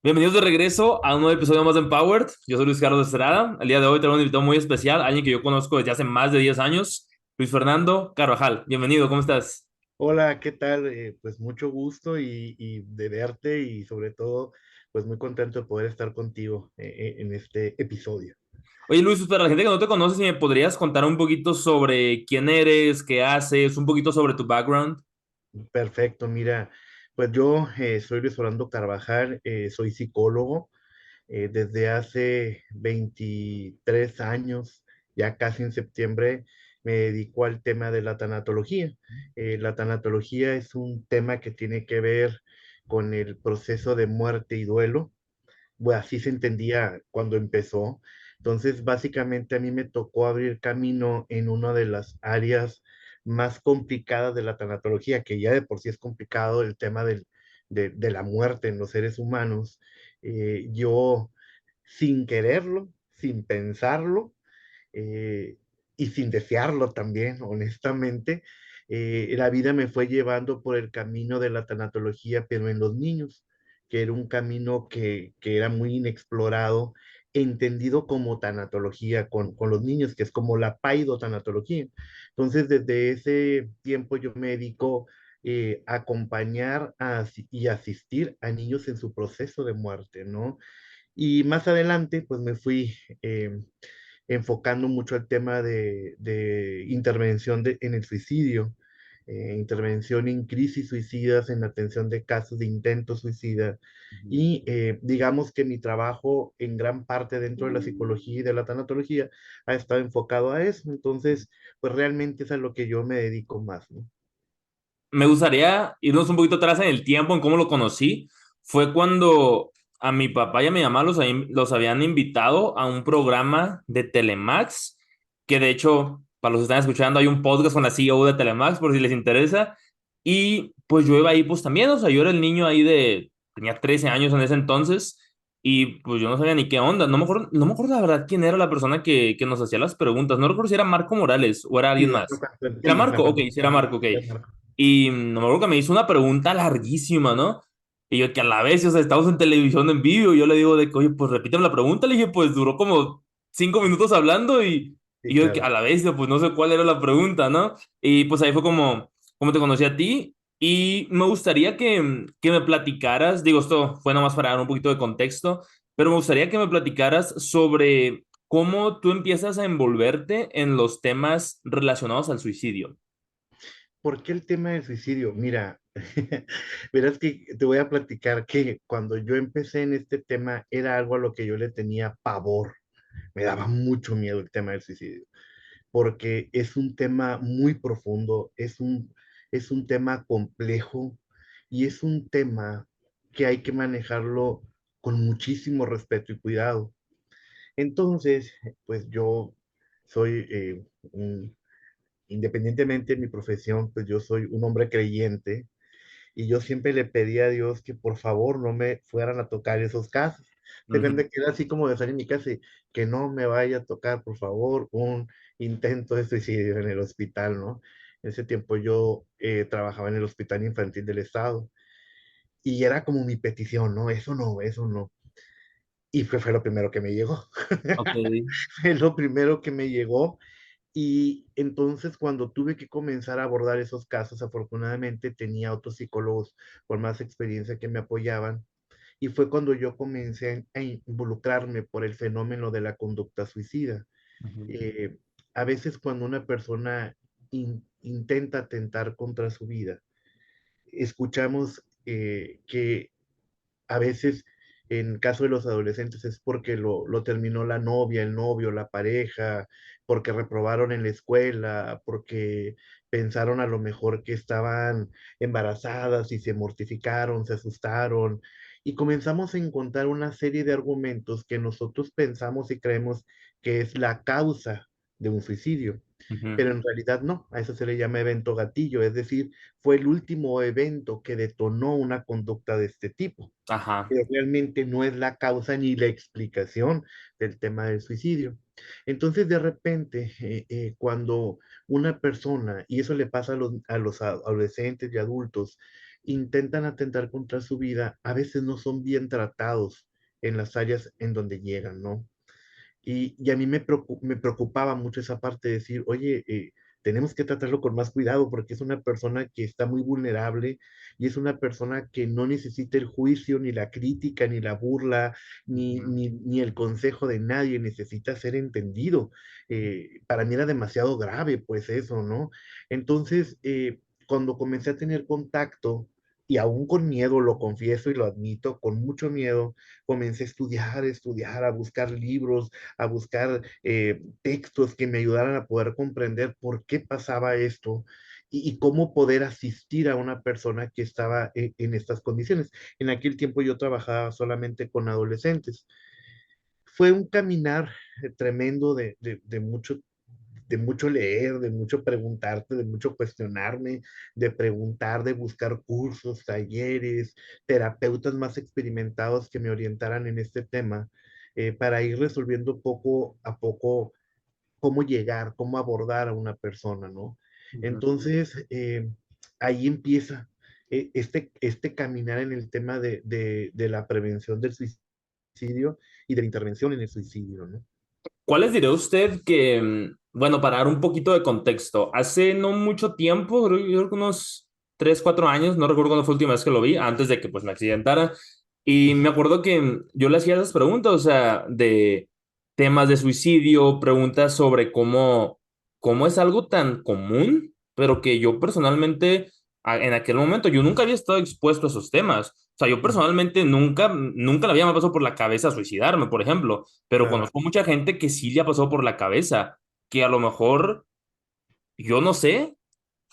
Bienvenidos de regreso a un nuevo episodio más de Empowered. Yo soy Luis Carlos Estrada. El día de hoy tengo un invitado muy especial, alguien que yo conozco desde hace más de 10 años, Luis Fernando Carvajal. Bienvenido, ¿cómo estás? Hola, ¿qué tal? Pues mucho gusto y de verte y sobre todo, pues muy contento de poder estar contigo en este episodio. Oye, Luis, pues, para la gente que no te conoce, si me podrías contar un poquito sobre quién eres, qué haces, un poquito sobre tu background. Perfecto, mira, pues yo soy Luis Orlando Carvajal, soy psicólogo desde hace 23 años, ya casi en septiembre, me dedico al tema de la tanatología. La tanatología es un tema que tiene que ver con el proceso de muerte y duelo. Bueno, así se entendía cuando empezó. Entonces, básicamente a mí me tocó abrir camino en una de las áreas más complicadas de la tanatología, que ya de por sí es complicado el tema de la muerte en los seres humanos. Yo, sin quererlo, sin pensarlo, eh, y sin desearlo también, honestamente, la vida me fue llevando por el camino de la tanatología, pero en los niños, que era un camino que era muy inexplorado, entendido como tanatología con los niños, que es como la paidotanatología. Entonces, desde ese tiempo yo me dedico a acompañar y asistir a niños en su proceso de muerte, ¿no? Y más adelante, pues me fui enfocando mucho el tema de intervención en el suicidio, intervención en crisis suicidas, en la atención de casos de intento suicida. Y digamos que mi trabajo en gran parte dentro de la psicología y de la tanatología ha estado enfocado a eso. Entonces, pues realmente es a lo que yo me dedico más, ¿no? Me gustaría irnos un poquito atrás en el tiempo, en cómo lo conocí. Fue cuando a mi papá y a mi mamá los habían invitado a un programa de Telemax, que de hecho, para los que están escuchando, hay un podcast con la CEO de Telemax, por si les interesa. Y pues yo iba ahí, pues también, o sea, yo era el niño ahí tenía 13 años en ese entonces, y pues yo no sabía ni qué onda. No me acuerdo la verdad quién era la persona que nos hacía las preguntas. No recuerdo si era Marco Morales o era alguien Sí, más. ¿Era sí, Marco? Ok, sí, era ajá, Marco, ok. Y no me acuerdo que me hizo una pregunta larguísima, ¿no? Y yo que a la vez, o sea, estamos en televisión en vivo, y yo le digo de que, oye, pues repíteme la pregunta, le dije, pues duró como 5 minutos hablando, y sí, yo que a claro. la vez, pues no sé cuál era la pregunta, ¿no? Y pues ahí fue como te conocí a ti, y me gustaría que me platicaras, digo, esto fue nada más para dar un poquito de contexto, pero me gustaría que me platicaras sobre cómo tú empiezas a envolverte en los temas relacionados al suicidio. ¿Por qué el tema del suicidio? Mira, verás que te voy a platicar que cuando yo empecé en este tema era algo a lo que yo le tenía pavor. Me daba mucho miedo el tema del suicidio, porque es un tema muy profundo, es un tema complejo y es un tema que hay que manejarlo con muchísimo respeto y cuidado. Entonces, pues yo soy independientemente de mi profesión, pues yo soy un hombre creyente y yo siempre le pedí a Dios que por favor no me fueran a tocar esos casos. Ujú. Depende que era así como de salir en mi casa y que no me vaya a tocar, por favor, un intento de suicidio en el hospital, ¿no? En ese tiempo yo trabajaba en el Hospital Infantil del Estado y era como mi petición, ¿no? Eso no, eso no. Y fue lo primero que me llegó. Ok. Fue lo primero que me llegó. Y entonces cuando tuve que comenzar a abordar esos casos, afortunadamente tenía otros psicólogos con más experiencia que me apoyaban. Y fue cuando yo comencé a involucrarme por el fenómeno de la conducta suicida. Ujú. Eh, a veces cuando una persona intenta atentar contra su vida, escuchamos que a veces, en caso de los adolescentes, es porque lo terminó la novia, el novio, la pareja, porque reprobaron en la escuela, porque pensaron a lo mejor que estaban embarazadas y se mortificaron, se asustaron. Y comenzamos a encontrar una serie de argumentos que nosotros pensamos y creemos que es la causa de un suicidio, Ujú. pero en realidad no, a eso se le llama evento gatillo, es decir, fue el último evento que detonó una conducta de este tipo, Ajá. pero realmente no es la causa ni la explicación del tema del suicidio. Entonces, de repente, cuando una persona, y eso le pasa a los adolescentes y adultos, intentan atentar contra su vida, a veces no son bien tratados en las áreas en donde llegan, ¿no? Y a mí me preocupaba mucho esa parte de decir, oye, tenemos que tratarlo con más cuidado porque es una persona que está muy vulnerable y es una persona que no necesita el juicio, ni la crítica, ni la burla, ni el consejo de nadie, necesita ser entendido. Para mí era demasiado grave, pues eso, ¿no? Entonces, cuando comencé a tener contacto, y aún con miedo, lo confieso y lo admito, con mucho miedo, comencé a estudiar, a buscar libros, a buscar textos que me ayudaran a poder comprender por qué pasaba esto y cómo poder asistir a una persona que estaba en estas condiciones. En aquel tiempo yo trabajaba solamente con adolescentes. Fue un caminar tremendo de mucho leer, de mucho preguntarte, de mucho cuestionarme, de preguntar, de buscar cursos, talleres, terapeutas más experimentados que me orientaran en este tema, para ir resolviendo poco a poco cómo llegar, cómo abordar a una persona, ¿no? Ujú. Entonces, ahí empieza este caminar en el tema de la prevención del suicidio y de la intervención en el suicidio, ¿no? ¿Cuáles diría usted que, bueno, para dar un poquito de contexto, hace no mucho tiempo, yo creo que unos 3 4 años, no recuerdo cuándo fue la última vez que lo vi, antes de que pues me accidentara, y me acuerdo que yo le hacía esas preguntas, o sea, de temas de suicidio, preguntas sobre cómo es algo tan común, pero que yo personalmente, en aquel momento, yo nunca había estado expuesto a esos temas. O sea, yo personalmente nunca le había me pasado por la cabeza suicidarme, por ejemplo, pero Claro, conozco mucha gente que sí le ha pasado por la cabeza, que a lo mejor yo no sé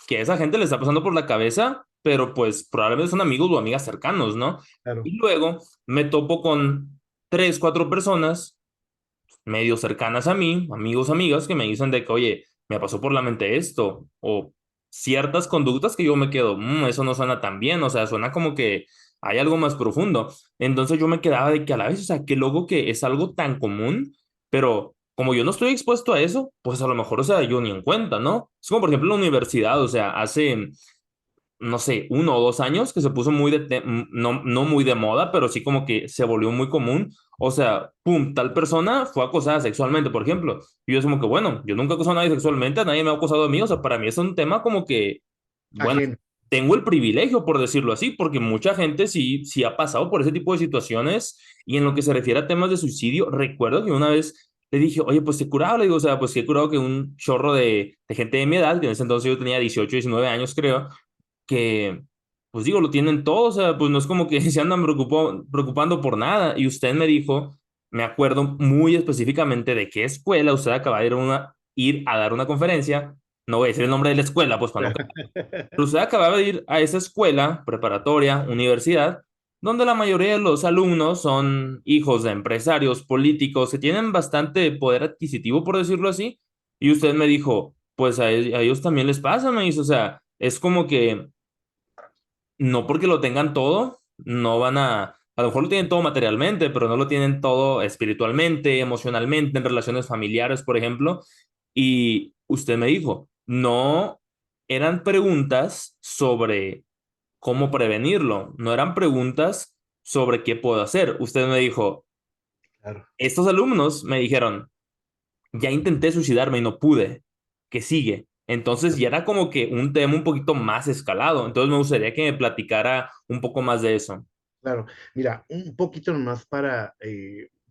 que a esa gente le está pasando por la cabeza, pero pues probablemente son amigos o amigas cercanos, ¿no? claro, Y luego me topo con 3 4 personas medio cercanas a mí, amigos, amigas, que me dicen de que, oye, me pasó por la mente esto, o ciertas conductas que yo me quedo, eso no suena tan bien, o sea, suena como que hay algo más profundo. Entonces yo me quedaba de que a la vez, o sea, qué loco que es algo tan común, pero como yo no estoy expuesto a eso, pues a lo mejor, o sea, yo ni en cuenta, ¿no? Es como, por ejemplo, la universidad, o sea, hace no sé, 1 o 2 años que se puso no muy de moda, pero sí como que se volvió muy común. O sea, pum, tal persona fue acosada sexualmente, por ejemplo. Y yo es como que, bueno, yo nunca he acosado a nadie sexualmente, nadie me ha acosado a mí. O sea, para mí es un tema como que, bueno, ajeno, tengo el privilegio, por decirlo así, porque mucha gente sí ha pasado por ese tipo de situaciones. Y en lo que se refiere a temas de suicidio, recuerdo que una vez le dije, oye, pues te he curado, le digo, o sea, pues sí he curado que un chorro de gente de mi edad, que en ese entonces yo tenía 18 19 años, creo que, pues digo, lo tienen todo, o sea, pues no es como que se andan preocupando por nada. Y usted me dijo, me acuerdo muy específicamente de qué escuela usted acaba de ir a dar una conferencia. No voy a decir el nombre de la escuela, pues para no... Pero usted acababa de ir a esa escuela preparatoria, universidad, donde la mayoría de los alumnos son hijos de empresarios políticos que tienen bastante poder adquisitivo, por decirlo así. Y usted me dijo, pues a ellos también les pasa, me dice, o sea, es como que no porque lo tengan todo, no van a lo mejor lo tienen todo materialmente, pero no lo tienen todo espiritualmente, emocionalmente, en relaciones familiares, por ejemplo. Y usted me dijo, no eran preguntas sobre cómo prevenirlo, no eran preguntas sobre qué puedo hacer. Usted me dijo, claro. estos alumnos me dijeron, ya intenté suicidarme y no pude. ¿Qué sigue? Entonces ya era como que un tema un poquito más escalado. Entonces me gustaría que me platicara un poco más de eso. Claro, mira, un poquito nomás para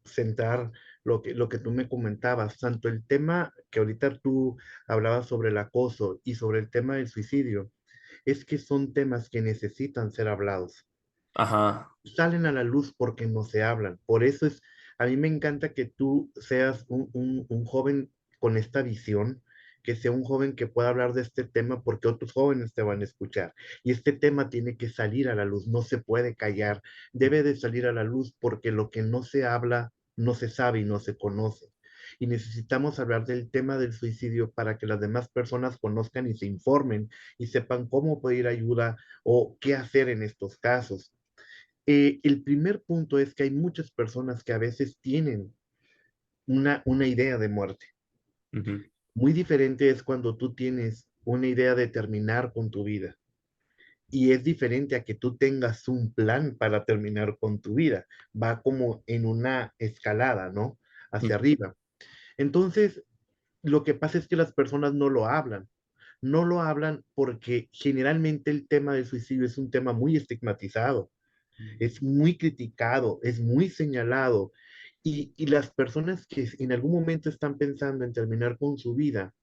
centrar lo que tú me comentabas, tanto el tema que ahorita tú hablabas sobre el acoso y sobre el tema del suicidio, es que son temas que necesitan ser hablados. Ajá. Salen a la luz porque no se hablan. Por eso es, a mí me encanta que tú seas un joven con esta visión, que sea un joven que pueda hablar de este tema porque otros jóvenes te van a escuchar. Y este tema tiene que salir a la luz, no se puede callar, debe de salir a la luz porque lo que no se habla no se sabe y no se conoce. Y necesitamos hablar del tema del suicidio para que las demás personas conozcan y se informen y sepan cómo pedir ayuda o qué hacer en estos casos. El primer punto es que hay muchas personas que a veces tienen una idea de muerte. Ujú. Muy diferente es cuando tú tienes una idea de terminar con tu vida. Y es diferente a que tú tengas un plan para terminar con tu vida. Va como en una escalada, ¿no? Hacia arriba. Entonces, lo que pasa es que las personas no lo hablan. No lo hablan porque generalmente el tema del suicidio es un tema muy estigmatizado, es muy criticado, es muy señalado. Y las personas que en algún momento están pensando en terminar con su vida,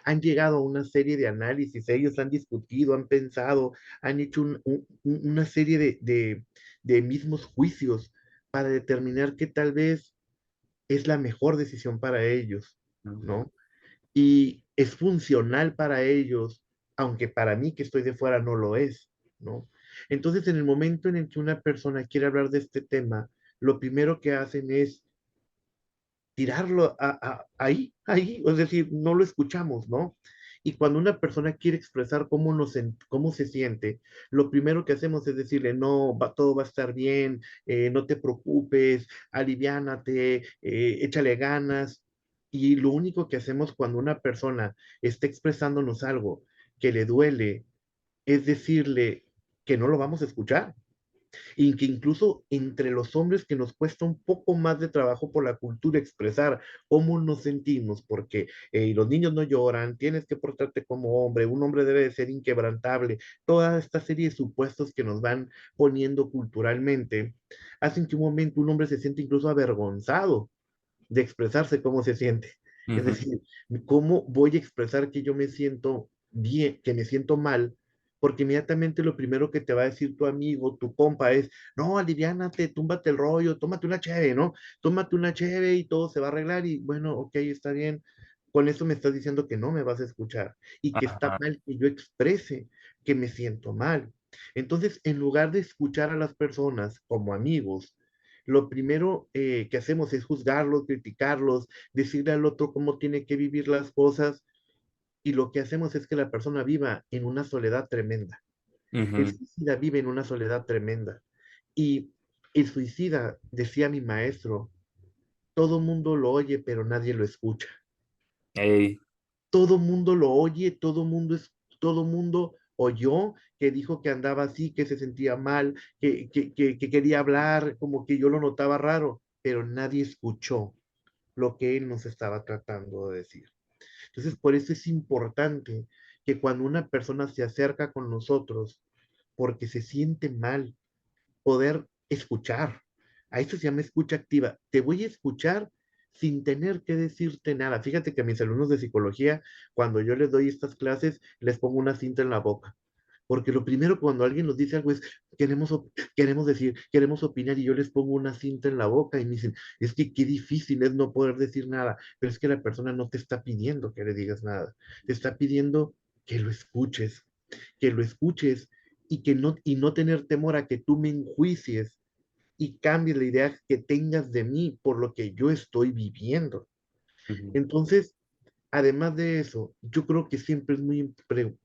han llegado a una serie de análisis, ellos han discutido, han pensado, han hecho una serie de mismos juicios para determinar que tal vez es la mejor decisión para ellos, ¿no? Y es funcional para ellos, aunque para mí que estoy de fuera no lo es, ¿no? Entonces, en el momento en el que una persona quiere hablar de este tema, lo primero que hacen es tirarlo ahí, es decir, no lo escuchamos, ¿no? Y cuando una persona quiere expresar cómo se siente, lo primero que hacemos es decirle, no, todo va a estar bien, no te preocupes, aliviánate, échale ganas. Y lo único que hacemos cuando una persona está expresándonos algo que le duele es decirle que no lo vamos a escuchar y que incluso entre los hombres que nos cuesta un poco más de trabajo por la cultura expresar cómo nos sentimos, porque los niños no lloran, tienes que portarte como hombre, un hombre debe de ser inquebrantable, toda esta serie de supuestos que nos van poniendo culturalmente, hacen que un momento un hombre se siente incluso avergonzado de expresarse cómo se siente. Es Ujú. decir, ¿cómo voy a expresar que yo me siento bien, que me siento mal? Porque inmediatamente lo primero que te va a decir tu amigo, tu compa es, no, aliviánate, túmbate el rollo, tómate una cheve, ¿no? Tómate una cheve y todo se va a arreglar y bueno, ok, está bien. Con eso me estás diciendo que no me vas a escuchar y que está Ajá. mal que yo exprese que me siento mal. Entonces, en lugar de escuchar a las personas como amigos, lo primero que hacemos es juzgarlos, criticarlos, decirle al otro cómo tiene que vivir las cosas y lo que hacemos es que la persona viva en una soledad tremenda. El Ujú. suicida vive en una soledad tremenda. Y el suicida, decía mi maestro, todo mundo lo oye, pero nadie lo escucha. Ey. Todo mundo lo oye, todo mundo oyó que dijo que andaba así, que se sentía mal, que quería hablar, como que yo lo notaba raro, pero nadie escuchó lo que él nos estaba tratando de decir. Entonces, por eso es importante que cuando una persona se acerca con nosotros porque se siente mal, poder escuchar. A eso se llama escucha activa. Te voy a escuchar sin tener que decirte nada. Fíjate que a mis alumnos de psicología, cuando yo les doy estas clases, les pongo una cinta en la boca. Porque lo primero cuando alguien nos dice algo es, queremos decir, queremos opinar y yo les pongo una cinta en la boca y me dicen, es que qué difícil es no poder decir nada, pero es que la persona no te está pidiendo que le digas nada, te está pidiendo que lo escuches, que lo escuches y no tener temor a que tú me enjuicies y cambies la idea que tengas de mí por lo que yo estoy viviendo. Ujú. Entonces, además de eso, yo creo que siempre es muy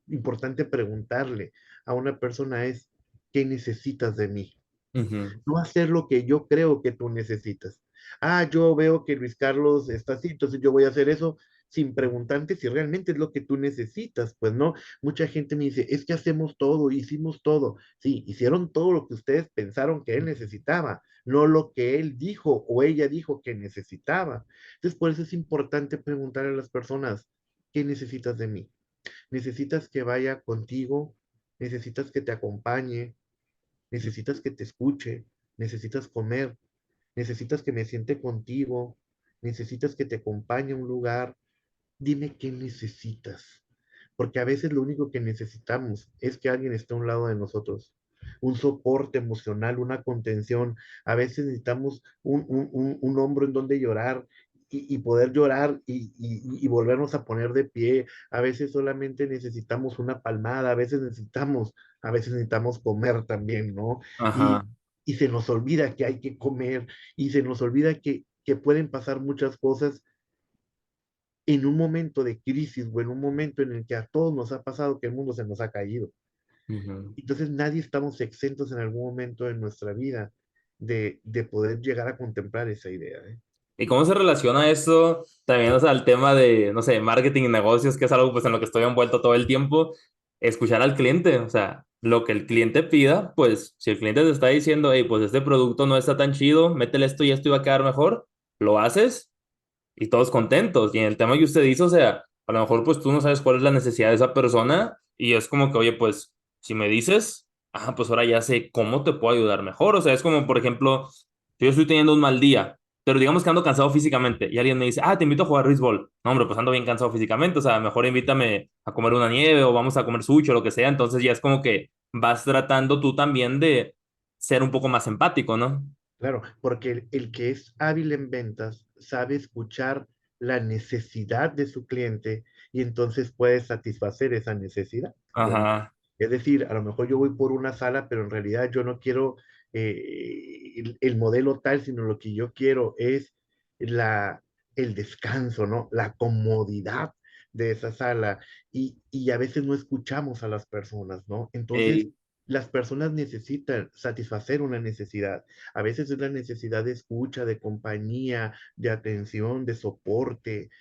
importante preguntarle a una persona es, ¿qué necesitas de mí? Ujú. No hacer lo que yo creo que tú necesitas. Ah, yo veo que Luis Carlos está así, entonces yo voy a hacer eso sin preguntarte si realmente es lo que tú necesitas. Pues no, mucha gente me dice, es que hacemos todo, hicimos todo. Sí, hicieron todo lo que ustedes pensaron que él necesitaba, no lo que él dijo o ella dijo que necesitaba. Entonces, por eso es importante preguntar a las personas, ¿qué necesitas de mí? ¿Necesitas que vaya contigo? ¿Necesitas que te acompañe? ¿Necesitas que te escuche? ¿Necesitas comer? ¿Necesitas que me siente contigo? ¿Necesitas que te acompañe a un lugar? Dime qué necesitas, porque a veces lo único que necesitamos es que alguien esté a un lado de nosotros, un soporte emocional, una contención. A veces necesitamos un hombro en donde llorar y poder llorar y volvernos a poner de pie. A veces solamente necesitamos una palmada, a veces necesitamos comer también, ¿no? Ajá. Y se nos olvida que hay que comer y se nos olvida que pueden pasar muchas cosas en un momento de crisis o en un momento en el que a todos nos ha pasado que el mundo se nos ha caído. Ujú. Entonces nadie estamos exentos en algún momento de nuestra vida de poder llegar a contemplar esa idea. ¿Eh? ¿Y cómo se relaciona eso también, o sea, al tema de, no sé, marketing y negocios, que es algo pues en lo que estoy envuelto todo el tiempo? Escuchar al cliente, o sea, lo que el cliente pida, pues si el cliente te está diciendo, hey, pues este producto no está tan chido, métele esto y esto y va a quedar mejor, lo haces y todos contentos. Y en el tema que usted hizo, o sea, a lo mejor pues tú no sabes cuál es la necesidad de esa persona y es como que, oye, pues si me dices, pues ahora ya sé cómo te puedo ayudar mejor. O sea, es como, por ejemplo, si yo estoy teniendo un mal día, pero digamos que ando cansado físicamente y alguien me dice, te invito a jugar béisbol. No, hombre, pues ando bien cansado físicamente, o sea, mejor invítame a comer una nieve o vamos a comer sushi o lo que sea. Entonces ya es como que vas tratando tú también de ser un poco más empático, ¿no? Claro, porque el que es hábil en ventas sabe escuchar la necesidad de su cliente y entonces puede satisfacer esa necesidad. Bueno, Ajá. es decir, a lo mejor yo voy por una sala, pero en realidad yo no quiero el modelo tal, sino lo que yo quiero es la, el descanso, ¿no? La comodidad de esa sala. Y a veces no escuchamos a las personas, ¿no? Entonces, Ey, las personas necesitan satisfacer una necesidad. A veces es la necesidad de escucha, de compañía, de atención, de soporte.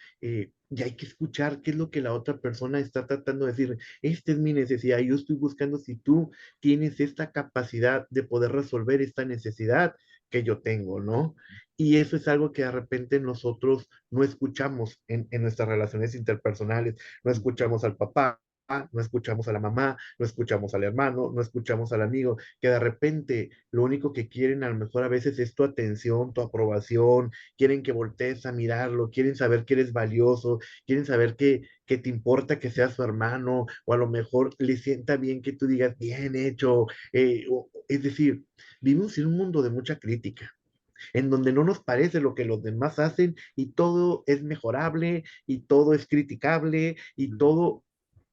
Y hay que escuchar qué es lo que la otra persona está tratando de decir. Esta es mi necesidad. Yo estoy buscando si tú tienes esta capacidad de poder resolver esta necesidad que yo tengo, ¿no? Y eso es algo que de repente nosotros no escuchamos en nuestras relaciones interpersonales. No escuchamos al papá, no escuchamos a la mamá, no escuchamos al hermano, no escuchamos al amigo, que de repente lo único que quieren a lo mejor a veces es tu atención, tu aprobación, quieren que voltees a mirarlo, quieren saber que eres valioso, quieren saber que te importa que sea su hermano, o a lo mejor le sienta bien que tú digas, bien hecho. Es decir, vivimos en un mundo de mucha crítica en donde no nos parece lo que los demás hacen y todo es mejorable y todo es criticable y todo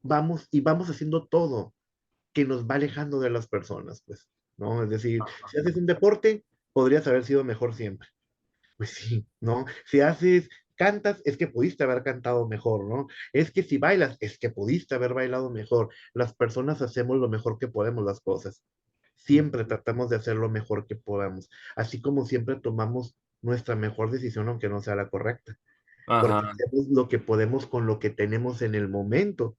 vamos haciendo todo que nos va alejando de las personas, pues, ¿no? Es decir, si haces un deporte, podrías haber sido mejor siempre. Pues sí, ¿no? Si haces, cantas, es que pudiste haber cantado mejor, ¿no? Es que si bailas, es que pudiste haber bailado mejor. Las personas hacemos lo mejor que podemos las cosas. Siempre tratamos de hacer lo mejor que podamos, así como siempre tomamos nuestra mejor decisión, aunque no sea la correcta, porque ajá. hacemos lo que podemos con lo que tenemos en el momento.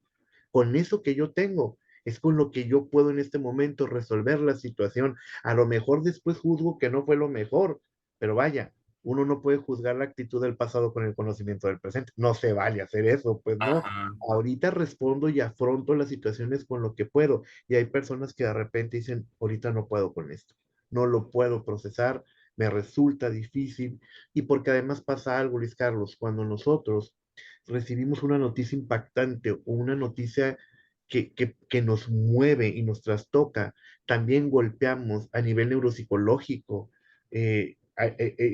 Con eso que yo tengo, es con lo que yo puedo en este momento resolver la situación. A lo mejor después juzgo que no fue lo mejor, pero vaya, uno no puede juzgar la actitud del pasado con el conocimiento del presente. No se vale hacer eso, pues no. Ajá. Ahorita respondo y afronto las situaciones con lo que puedo. Y hay personas que de repente dicen, ahorita no puedo con esto, no lo puedo procesar, me resulta difícil. Y porque además pasa algo, Luis Carlos, cuando nosotros recibimos una noticia impactante o una noticia que nos mueve y nos trastoca, también golpeamos a nivel neuropsicológico el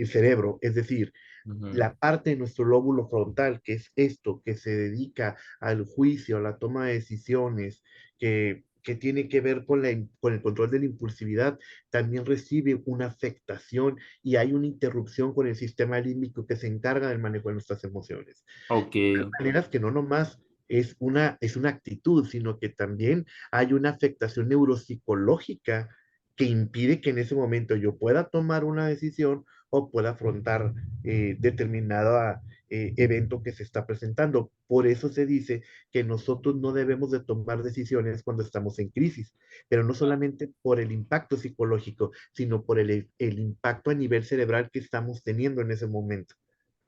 cerebro, es decir, Ujú. la parte de nuestro lóbulo frontal, que es esto, que se dedica al juicio, a la toma de decisiones, que tiene que ver con el control de la impulsividad, también recibe una afectación y hay una interrupción con el sistema límbico que se encarga del manejo de nuestras emociones Ok. maneras que no nomás es una actitud, sino que también hay una afectación neuropsicológica que impide que en ese momento yo pueda tomar una decisión o pueda afrontar determinado evento que se está presentando. Por eso se dice que nosotros no debemos de tomar decisiones cuando estamos en crisis, pero no solamente por el impacto psicológico, sino por el impacto a nivel cerebral que estamos teniendo en ese momento.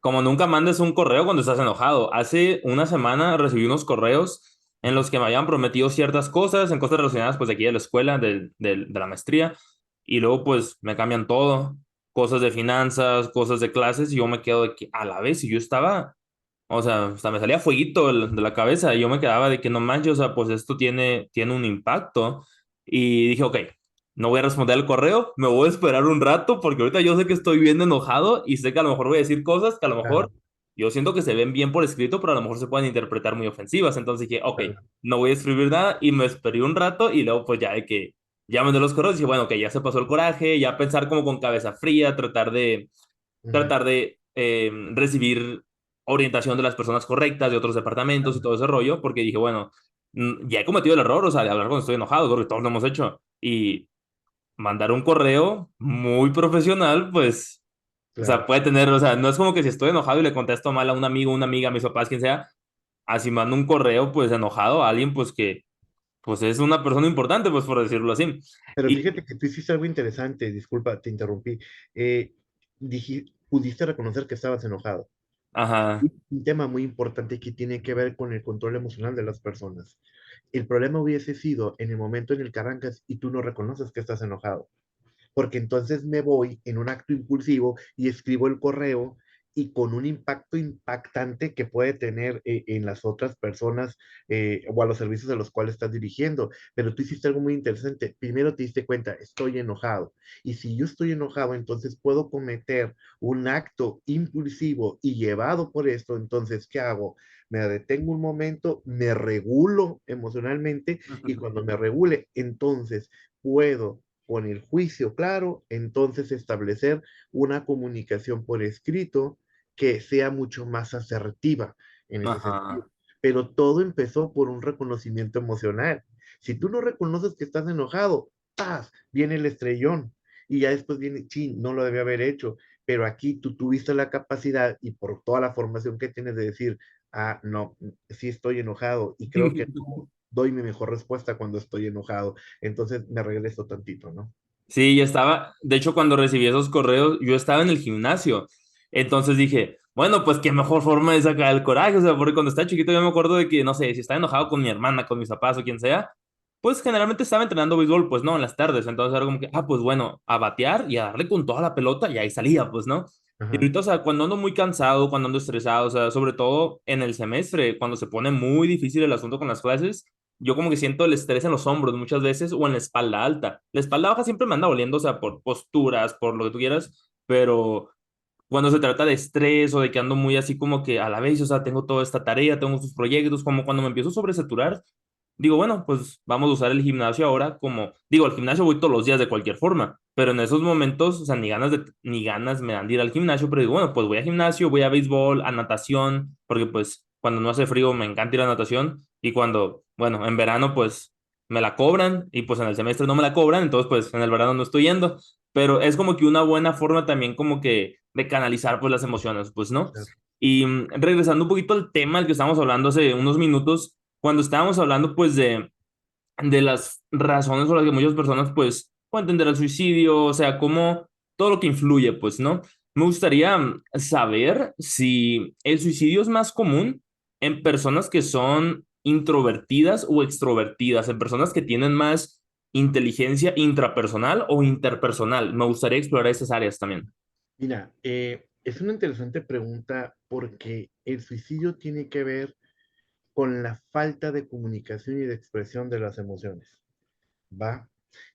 Como nunca mandes un correo cuando estás enojado. Hace una semana recibí unos correos en los que me habían prometido ciertas cosas, en cosas relacionadas pues de aquí de la escuela, de la maestría, y luego pues me cambian todo, cosas de finanzas, cosas de clases, y yo me quedo de que a la vez, y yo estaba, o sea, hasta me salía fueguito de la cabeza, y yo me quedaba de que no manches, o sea, pues esto tiene un impacto, y dije, ok, no voy a responder el correo, me voy a esperar un rato porque ahorita yo sé que estoy bien enojado y sé que a lo mejor voy a decir cosas que a lo mejor Claro, yo siento que se ven bien por escrito, pero a lo mejor se pueden interpretar muy ofensivas. Entonces dije, ok, claro. no voy a escribir nada y me esperé un rato y luego pues ya de que ya mandé los correos y dije, bueno, que ya se pasó el coraje, ya pensar como con cabeza fría, Ujú, tratar de recibir orientación de las personas correctas de otros departamentos y claro, todo ese rollo, porque dije, bueno, ya he cometido el error, o sea, de hablar cuando estoy enojado, creo que todos lo hemos hecho. Y mandar un correo muy profesional, pues, o sea, claro. puede tener, o sea, no es como que si estoy enojado y le contesto mal a un amigo, una amiga, a mis papás, quien sea, así mando un correo, pues, enojado a alguien, pues, que pues es una persona importante, pues por decirlo así. Pero Y, fíjate que tú hiciste algo interesante, disculpa, te interrumpí. Pudiste reconocer que estabas enojado. ajá. Un tema muy importante que tiene que ver con el control emocional de las personas. El problema hubiese sido en el momento en el que arrancas y tú no reconoces que estás enojado, porque entonces me voy en un acto impulsivo y escribo el correo y con un impacto impactante que puede tener en las otras personas o a los servicios a los cuales estás dirigiendo. Pero tú hiciste algo muy interesante. Primero te diste cuenta, estoy enojado. Y si yo estoy enojado, entonces puedo cometer un acto impulsivo y llevado por esto. Entonces, ¿qué hago? Me detengo un momento, me regulo emocionalmente y cuando me regule, entonces puedo con el juicio claro, entonces establecer una comunicación por escrito que sea mucho más asertiva en ese sentido. Ajá. Pero todo empezó por un reconocimiento emocional. Si tú no reconoces que estás enojado, ¡paz! Viene el estrellón. Y ya después viene, sí, no lo debía haber hecho. Pero aquí tú tuviste la capacidad y por toda la formación que tienes de decir, ah, no, sí estoy enojado y creo que no doy mi mejor respuesta cuando estoy enojado. Entonces me regreso tantito, ¿no? Sí, ya estaba, de hecho, cuando recibí esos correos, yo estaba en el gimnasio. Entonces dije, bueno, pues qué mejor forma de sacar el coraje, o sea, porque cuando estaba chiquito yo me acuerdo de que, no sé, si estaba enojado con mi hermana, con mis papás o quien sea, pues generalmente estaba entrenando béisbol, pues no, en las tardes. Entonces era como que, ah, pues bueno, a batear y a darle con toda la pelota y ahí salía, pues, ¿no? Y Ajá. ahorita, o sea, cuando ando muy cansado, cuando ando estresado, o sea, sobre todo en el semestre, cuando se pone muy difícil el asunto con las clases, yo como que siento el estrés en los hombros muchas veces o en la espalda alta. La espalda baja siempre me anda doliendo, o sea, por posturas, por lo que tú quieras, pero cuando se trata de estrés o de que ando muy así como que a la vez, o sea, tengo toda esta tarea, tengo estos proyectos, como cuando me empiezo a sobresaturar, digo, bueno, pues vamos a usar el gimnasio ahora como, digo, al gimnasio voy todos los días de cualquier forma, pero en esos momentos, o sea, ni ganas me dan de ir al gimnasio, pero digo, bueno, pues voy a gimnasio, voy a béisbol, a natación, porque pues cuando no hace frío me encanta ir a natación y cuando, bueno, en verano pues me la cobran y pues en el semestre no me la cobran, entonces pues en el verano no estoy yendo, pero es como que una buena forma también como que de canalizar pues las emociones, pues, ¿no? Claro. Y regresando un poquito al tema del que estábamos hablando hace unos minutos, cuando estábamos hablando pues de las razones por las que muchas personas pues pueden tender al suicidio, o sea, como todo lo que influye, pues, ¿no? Me gustaría saber si el suicidio es más común en personas que son introvertidas o extrovertidas, en personas que tienen más inteligencia intrapersonal o interpersonal. Me gustaría explorar esas áreas también. Mira, es una interesante pregunta porque el suicidio tiene que ver con la falta de comunicación y de expresión de las emociones, ¿va?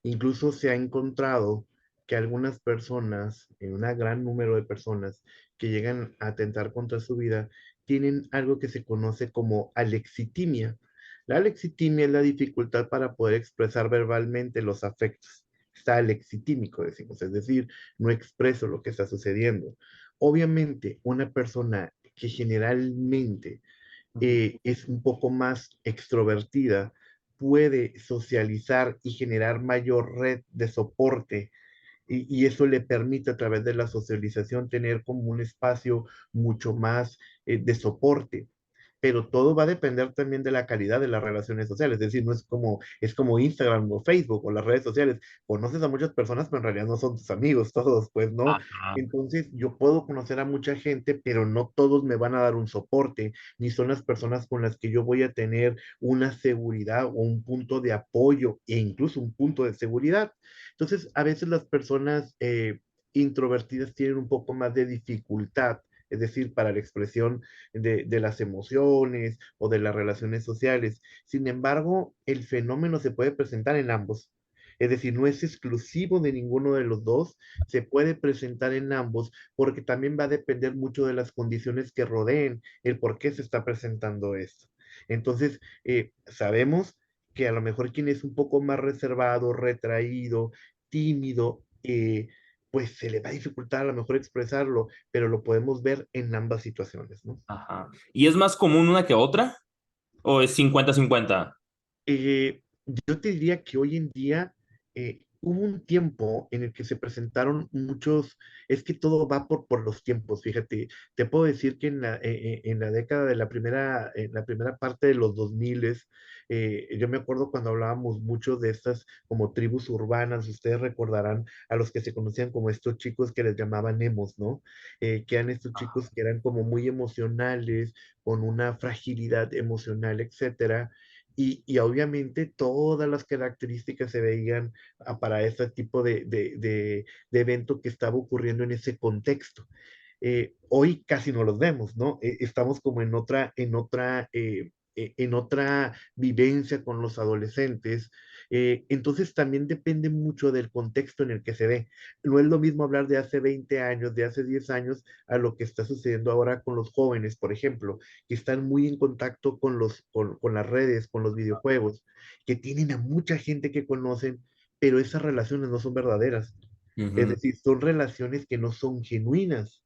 Incluso se ha encontrado que algunas personas, un gran número de personas que llegan a atentar contra su vida, tienen algo que se conoce como alexitimia. La alexitimia es la dificultad para poder expresar verbalmente los afectos. Está alexitímico, decimos, es decir, no expreso lo que está sucediendo. Obviamente, una persona que generalmente es un poco más extrovertida, puede socializar y generar mayor red de soporte y eso le permite a través de la socialización tener como un espacio mucho más de soporte. Pero todo va a depender también de la calidad de las relaciones sociales, es decir, no es como Instagram o Facebook o las redes sociales, conoces a muchas personas, pero en realidad no son tus amigos todos, pues no. Ajá. Entonces yo puedo conocer a mucha gente, pero no todos me van a dar un soporte, ni son las personas con las que yo voy a tener una seguridad o un punto de apoyo e incluso un punto de seguridad. Entonces, a veces las personas introvertidas tienen un poco más de dificultad, es decir, para la expresión de las emociones o de las relaciones sociales. Sin embargo, el fenómeno se puede presentar en ambos. Es decir, no es exclusivo de ninguno de los dos, se puede presentar en ambos porque también va a depender mucho de las condiciones que rodeen el por qué se está presentando esto. Entonces, sabemos que a lo mejor quien es un poco más reservado, retraído, tímido, pues se le va a dificultar a lo mejor expresarlo, pero lo podemos ver en ambas situaciones, ¿no? Ajá. ¿Y es más común una que otra? ¿O es 50-50? Yo te diría que hoy en día hubo un tiempo en el que se presentaron muchos, es que todo va por los tiempos, fíjate, te puedo decir que en la década de en la primera parte de los 2000, yo me acuerdo cuando hablábamos mucho de estas como tribus urbanas, ustedes recordarán a los que se conocían como estos chicos que les llamaban emos, ¿no? Que eran estos chicos que eran como muy emocionales, con una fragilidad emocional, etcétera. Y obviamente todas las características se veían para ese tipo de evento que estaba ocurriendo en ese contexto. Hoy casi no los vemos, ¿no? Estamos como en otra vivencia con los adolescentes. Entonces también depende mucho del contexto en el que se ve. No es lo mismo hablar de hace 20 años, de hace 10 años, a lo que está sucediendo ahora con los jóvenes, por ejemplo, que están muy en contacto con las redes, con los videojuegos, que tienen a mucha gente que conocen, pero esas relaciones no son verdaderas. Es Ujú, decir, son relaciones que no son genuinas.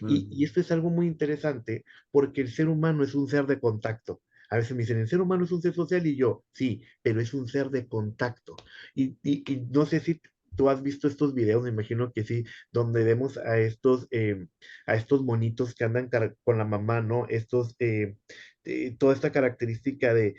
Y ujú, esto es algo muy interesante porque el ser humano es un ser de contacto. A veces me dicen, el ser humano es un ser social y yo, sí, pero es un ser de contacto. Y no sé si tú has visto estos videos, me imagino que sí, donde vemos a estos monitos que andan con la mamá, ¿no? Toda esta característica de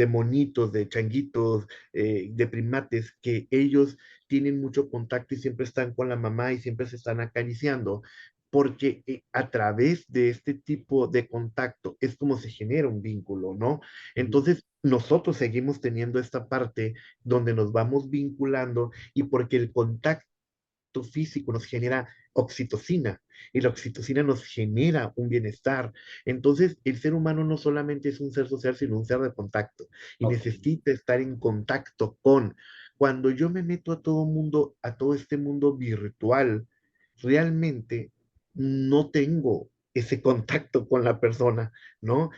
monitos, de changuitos, de primates, que ellos tienen mucho contacto y siempre están con la mamá y siempre se están acariciando, porque a través de este tipo de contacto es como se genera un vínculo, ¿no? ujú. Entonces, nosotros seguimos teniendo esta parte donde nos vamos vinculando y porque el contacto físico nos genera oxitocina y la oxitocina nos genera un bienestar. Entonces, el ser humano no solamente es un ser social, sino un ser de contacto y Ok. necesita estar en contacto con. Cuando yo me meto a todo mundo, a todo este mundo virtual, realmente no tengo ese contacto con la persona, ¿no?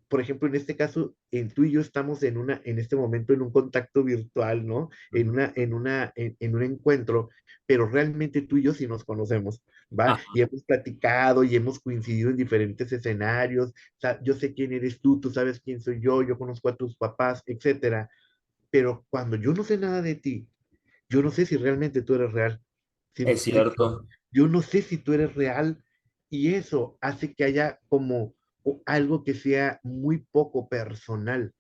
Por ejemplo, en este caso, tú y yo estamos en este momento en un contacto virtual, ¿no? Ujú. En un encuentro, pero realmente tú y yo sí nos conocemos, ¿va? Ajá. Y hemos platicado y hemos coincidido en diferentes escenarios, yo sé quién eres tú sabes quién soy yo conozco a tus papás, etcétera, pero cuando yo no sé nada de ti, yo no sé si realmente tú eres real, ¿sí me Es explico? cierto. Yo no sé si tú eres real y eso hace que haya como algo que sea muy poco personal.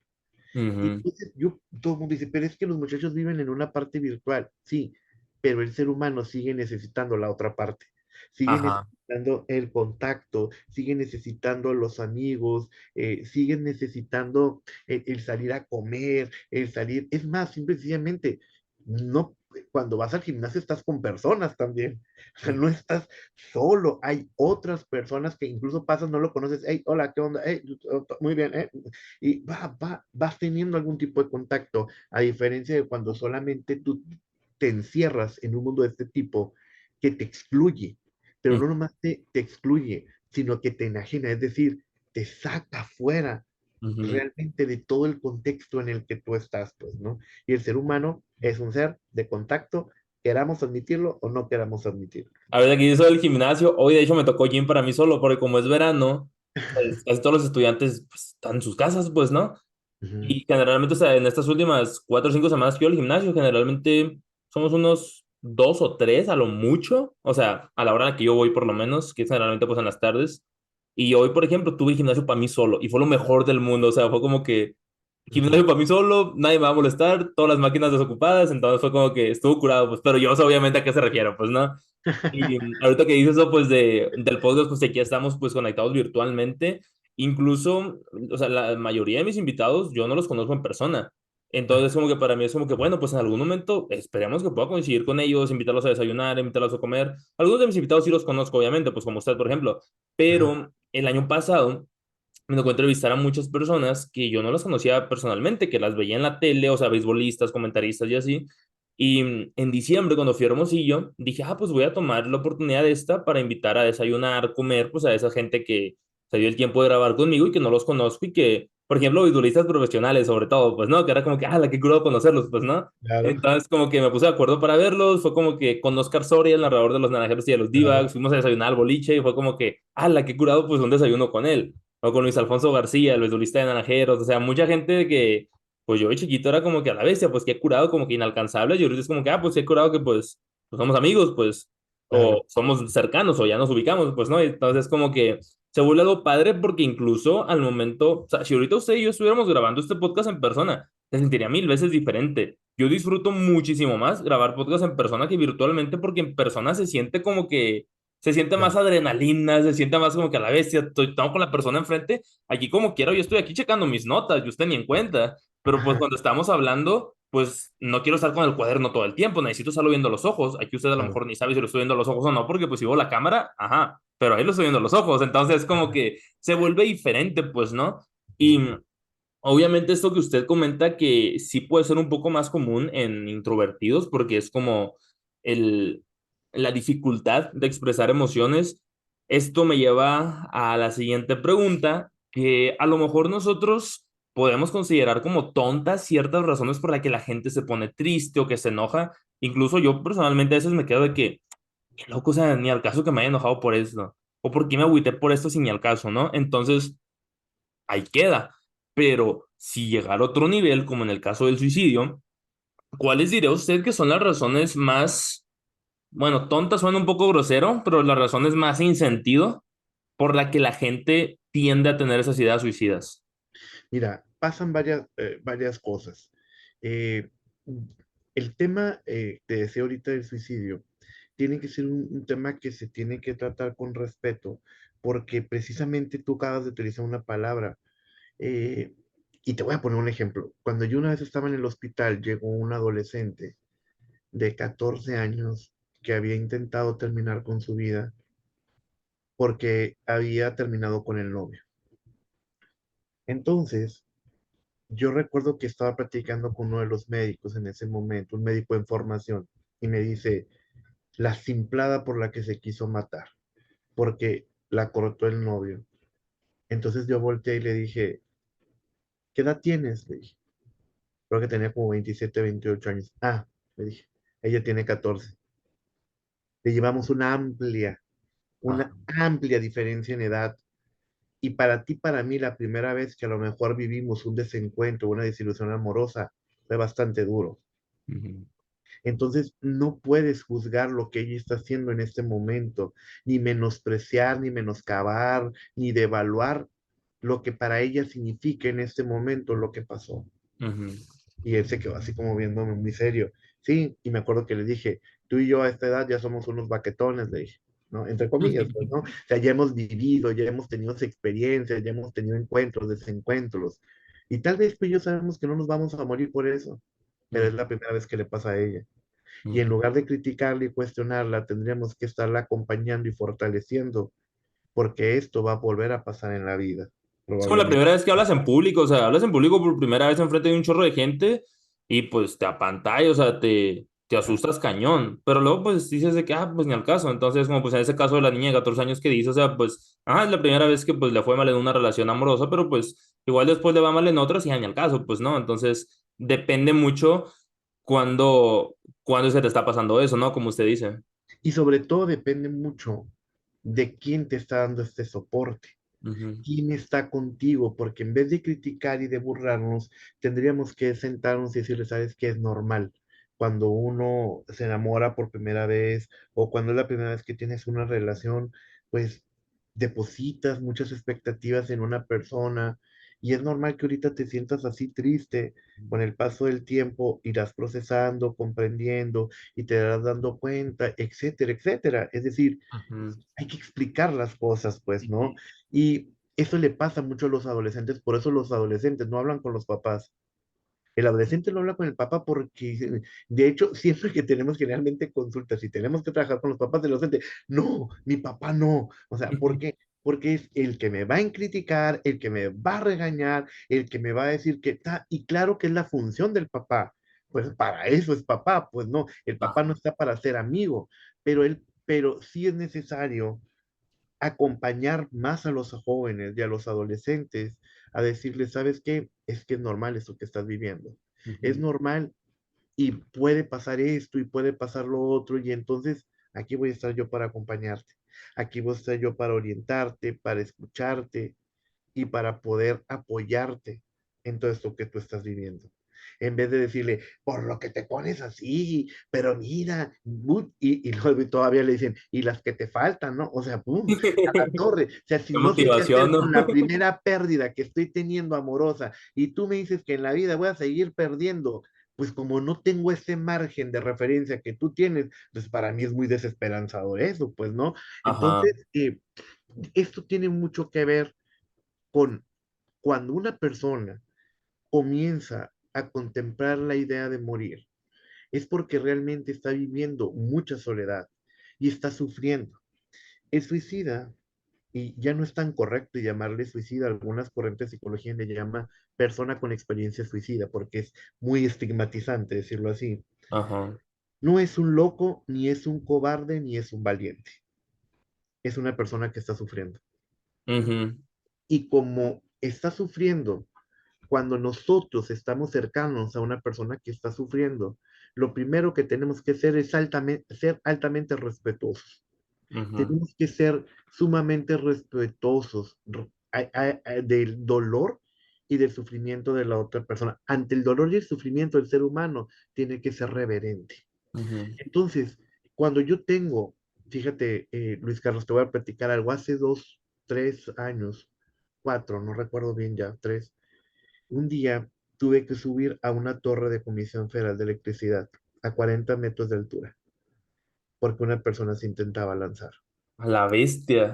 Y Ujú. entonces todo el mundo dice, pero es que los muchachos viven en una parte virtual. Sí, pero el ser humano sigue necesitando la otra parte. Sigue Ajá. necesitando el contacto, sigue necesitando los amigos, sigue necesitando el salir a comer, el salir. Es más, simple y sencillamente, no, cuando vas al gimnasio estás con personas también. No estás solo, hay otras personas que incluso pasas, no lo conoces. Hey, hola, ¿qué onda? Hey, muy bien, y vas teniendo algún tipo de contacto, a diferencia de cuando solamente tú te encierras en un mundo de este tipo que te excluye, pero Ujú. no nomás te excluye, sino que te enajena, es decir, te saca fuera Ujú. realmente de todo el contexto en el que tú estás, pues, ¿no? Y el ser humano es un ser de contacto, queramos admitirlo o no queramos admitirlo. Ahorita que hizo el gimnasio, hoy de hecho me tocó gym para mí solo, porque como es verano, pues casi todos los estudiantes pues, están en sus casas, pues, ¿no? Ujú, Y generalmente, o sea, en estas últimas 4 o 5 semanas que yo al gimnasio, generalmente somos unos 2 o 3 a lo mucho, o sea, a la hora en la que yo voy por lo menos, que es generalmente pues en las tardes. Y hoy, por ejemplo, tuve gimnasio para mí solo y fue lo mejor del mundo, o sea, fue como que ujú. gimnasio para mí solo, nadie me va a molestar, todas las máquinas desocupadas, entonces fue como que estuvo curado, pues, pero yo sé obviamente a qué se refiere, pues, ¿no? Y ahorita que dices eso, pues, del podcast, pues, aquí estamos, pues, conectados virtualmente. Incluso, o sea, la mayoría de mis invitados yo no los conozco en persona. Entonces, como que para mí es como que, bueno, pues en algún momento esperemos que pueda coincidir con ellos, invitarlos a desayunar, invitarlos a comer. Algunos de mis invitados sí los conozco, obviamente, pues como usted, por ejemplo. Ajá, Pero el año pasado me tocó entrevistar a muchas personas que yo no las conocía personalmente, que las veía en la tele, o sea, beisbolistas, comentaristas y así. Y en diciembre, cuando fui a Hermosillo, dije, ah, pues voy a tomar la oportunidad de esta para invitar a desayunar, comer, pues a esa gente que se dio el tiempo de grabar conmigo y que no los conozco y que, por ejemplo, beisbolistas profesionales, sobre todo, pues no, que era como que, ah, la que curado conocerlos, pues no. claro, Entonces, como que me puse de acuerdo para verlos, fue como que con Oscar Soria, el narrador de los Naranjeros y de los claro. D-Backs, fuimos a desayunar al boliche y fue como que, ah, la que curado, pues un desayuno con él o con Luis Alfonso García, el beisbolista de Naranjeros, o sea, mucha gente que pues yo de chiquito era como que a la bestia, pues que he curado como que inalcanzable, y ahorita es como que, pues he curado que pues somos amigos, pues, o Claro, somos cercanos, o ya nos ubicamos, pues, ¿no? Entonces como que se vuelve algo padre porque incluso al momento, o sea, si ahorita usted y yo estuviéramos grabando este podcast en persona, se sentiría mil veces diferente. Yo disfruto muchísimo más grabar podcast en persona que virtualmente porque en persona se siente como que se siente más claro. adrenalina, se siente más como que a la bestia, estamos con la persona enfrente, aquí como quiero, yo estoy aquí checando mis notas, y usted ni en cuenta, pero pues Ajá, cuando estamos hablando, pues no quiero estar con el cuaderno todo el tiempo, necesito estarlo viendo a los ojos, aquí usted a lo claro. mejor ni sabe si lo estoy viendo a los ojos o no, porque pues si veo la cámara, ajá, pero ahí lo estoy viendo a los ojos, entonces como Ajá, que se vuelve diferente, pues, ¿no? Y sí, obviamente esto que usted comenta que sí puede ser un poco más común en introvertidos porque es como el, la dificultad de expresar emociones. Esto me lleva a la siguiente pregunta, que a lo mejor nosotros podemos considerar como tontas ciertas razones por las que la gente se pone triste o que se enoja. Incluso yo personalmente a veces me quedo de que, qué loco, o sea, ni al caso que me haya enojado por esto, o por qué me agüité por esto sin ni al caso, ¿no? Entonces ahí queda. Pero si llegara a otro nivel, como en el caso del suicidio, ¿cuáles diría usted que son las razones más, bueno, tontas suena un poco grosero, pero las razones más sin sentido por la que la gente tiende a tener esas ideas suicidas? mira, pasan varias cosas. Eh, el tema, te decía ahorita del suicidio, tiene que ser un tema que se tiene que tratar con respeto, porque precisamente tú acabas de utilizar una palabra. eh, y te voy a poner un ejemplo. Cuando yo una vez estaba en el hospital, llegó un adolescente de 14 años que había intentado terminar con su vida porque había terminado con el novio. Entonces, yo recuerdo que estaba platicando con uno de los médicos en ese momento, un médico en formación, y me dice, la simplada por la que se quiso matar, porque la cortó el novio. Entonces yo volteé y le dije, ¿qué edad tienes? Le dije, creo que tenía como 27, 28 años. Ah, le dije, ella tiene 14. Le llevamos Ah, una amplia diferencia en edad. Y para ti, para mí, la primera vez que a lo mejor vivimos un desencuentro, una desilusión amorosa, fue bastante duro. ujú, Entonces, no puedes juzgar lo que ella está haciendo en este momento, ni menospreciar, ni menoscabar, ni devaluar lo que para ella significa en este momento lo que pasó. ujú, Y él se quedó así como viéndome muy serio. Sí, y me acuerdo que le dije, tú y yo a esta edad ya somos unos baquetones, le dije, ¿no? Entre comillas, pues, ¿no? O sea, ya hemos vivido, ya hemos tenido experiencias, ya hemos tenido encuentros, desencuentros. Y tal vez tú y yo sabemos que no nos vamos a morir por eso, pero ujú, es la primera vez que le pasa a ella. Y en ujú. lugar de criticarla y cuestionarla, tendríamos que estarla acompañando y fortaleciendo, porque esto va a volver a pasar en la vida, Es como la probablemente. primera vez que hablas en público, o sea, hablas en público por primera vez enfrente de un chorro de gente y pues te apantalla, o sea, te asustas cañón, pero luego pues dices de que, pues ni al caso, entonces como pues en ese caso de la niña de 14 años que dice, o sea, pues, es la primera vez que pues le fue mal en una relación amorosa, pero pues igual después le va mal en otras y ni al caso, pues no, entonces depende mucho cuando, cuando se te está pasando eso, ¿no? Como usted dice. Y sobre todo depende mucho de quién te está dando este soporte. Ujú, ¿Quién está contigo? Porque en vez de criticar y de burlarnos, tendríamos que sentarnos y decirle, ¿sabes qué? Es normal. Cuando uno se enamora por primera vez o cuando es la primera vez que tienes una relación, pues depositas muchas expectativas en una persona y es normal que ahorita te sientas así triste. Con el paso del tiempo irás procesando, comprendiendo y te darás dando cuenta, etcétera, etcétera. Es decir, ujú, hay que explicar las cosas, pues, ¿no? Y eso le pasa mucho a los adolescentes, por eso los adolescentes no hablan con los papás. El adolescente no habla con el papá porque, de hecho, siempre que tenemos generalmente consultas y tenemos que trabajar con los papás del adolescente, no, mi papá no. O sea, ¿por ujú, qué? Porque es el que me va a criticar, el que me va a regañar, el que me va a decir que está, y claro que es la función del papá. Pues para eso es papá, pues no, el papá no ajá, está para ser amigo, pero sí es necesario acompañar más a los jóvenes y a los adolescentes a decirles, ¿sabes qué? Es que es normal esto que estás viviendo. Es ujú. normal y puede pasar esto y puede pasar lo otro y entonces aquí voy a estar yo para acompañarte. Aquí voy a estar yo para orientarte, para escucharte y para poder apoyarte en todo esto que tú estás viviendo. en vez de decirle, por lo que te pones así, pero mira, y luego todavía le dicen, y las que te faltan, ¿no? O sea, pum, a la torre. O sea, si Qué no sé qué motivación, hacer ¿no? con la primera pérdida que estoy teniendo amorosa, y tú me dices que en la vida voy a seguir perdiendo, pues como no tengo ese margen de referencia que tú tienes, pues para mí es muy desesperanzador eso, pues, ¿no? Ajá. Entonces, esto tiene mucho que ver con cuando una persona comienza a contemplar la idea de morir, es porque realmente está viviendo mucha soledad y está sufriendo. El suicida, y ya no es tan correcto llamarle suicida, algunas corrientes de psicología le llama persona con experiencia suicida, porque es muy estigmatizante decirlo así. Ajá. No es un loco, ni es un cobarde, ni es un valiente. Es una persona que está sufriendo. Ujú, Y como está sufriendo, cuando nosotros estamos cercanos a una persona que está sufriendo, lo primero que tenemos que hacer es ser altamente respetuosos. ujú, Tenemos que ser sumamente respetuosos del dolor y del sufrimiento de la otra persona. Ante el dolor y el sufrimiento del ser humano, tiene que ser reverente. ujú. Entonces, cuando yo tengo, fíjate, Luis Carlos, te voy a platicar algo, hace 2, 3 años, 4, no recuerdo bien ya, 3, un día tuve que subir a una torre de Comisión Federal de Electricidad a 40 metros de altura, porque una persona se intentaba lanzar. A la bestia.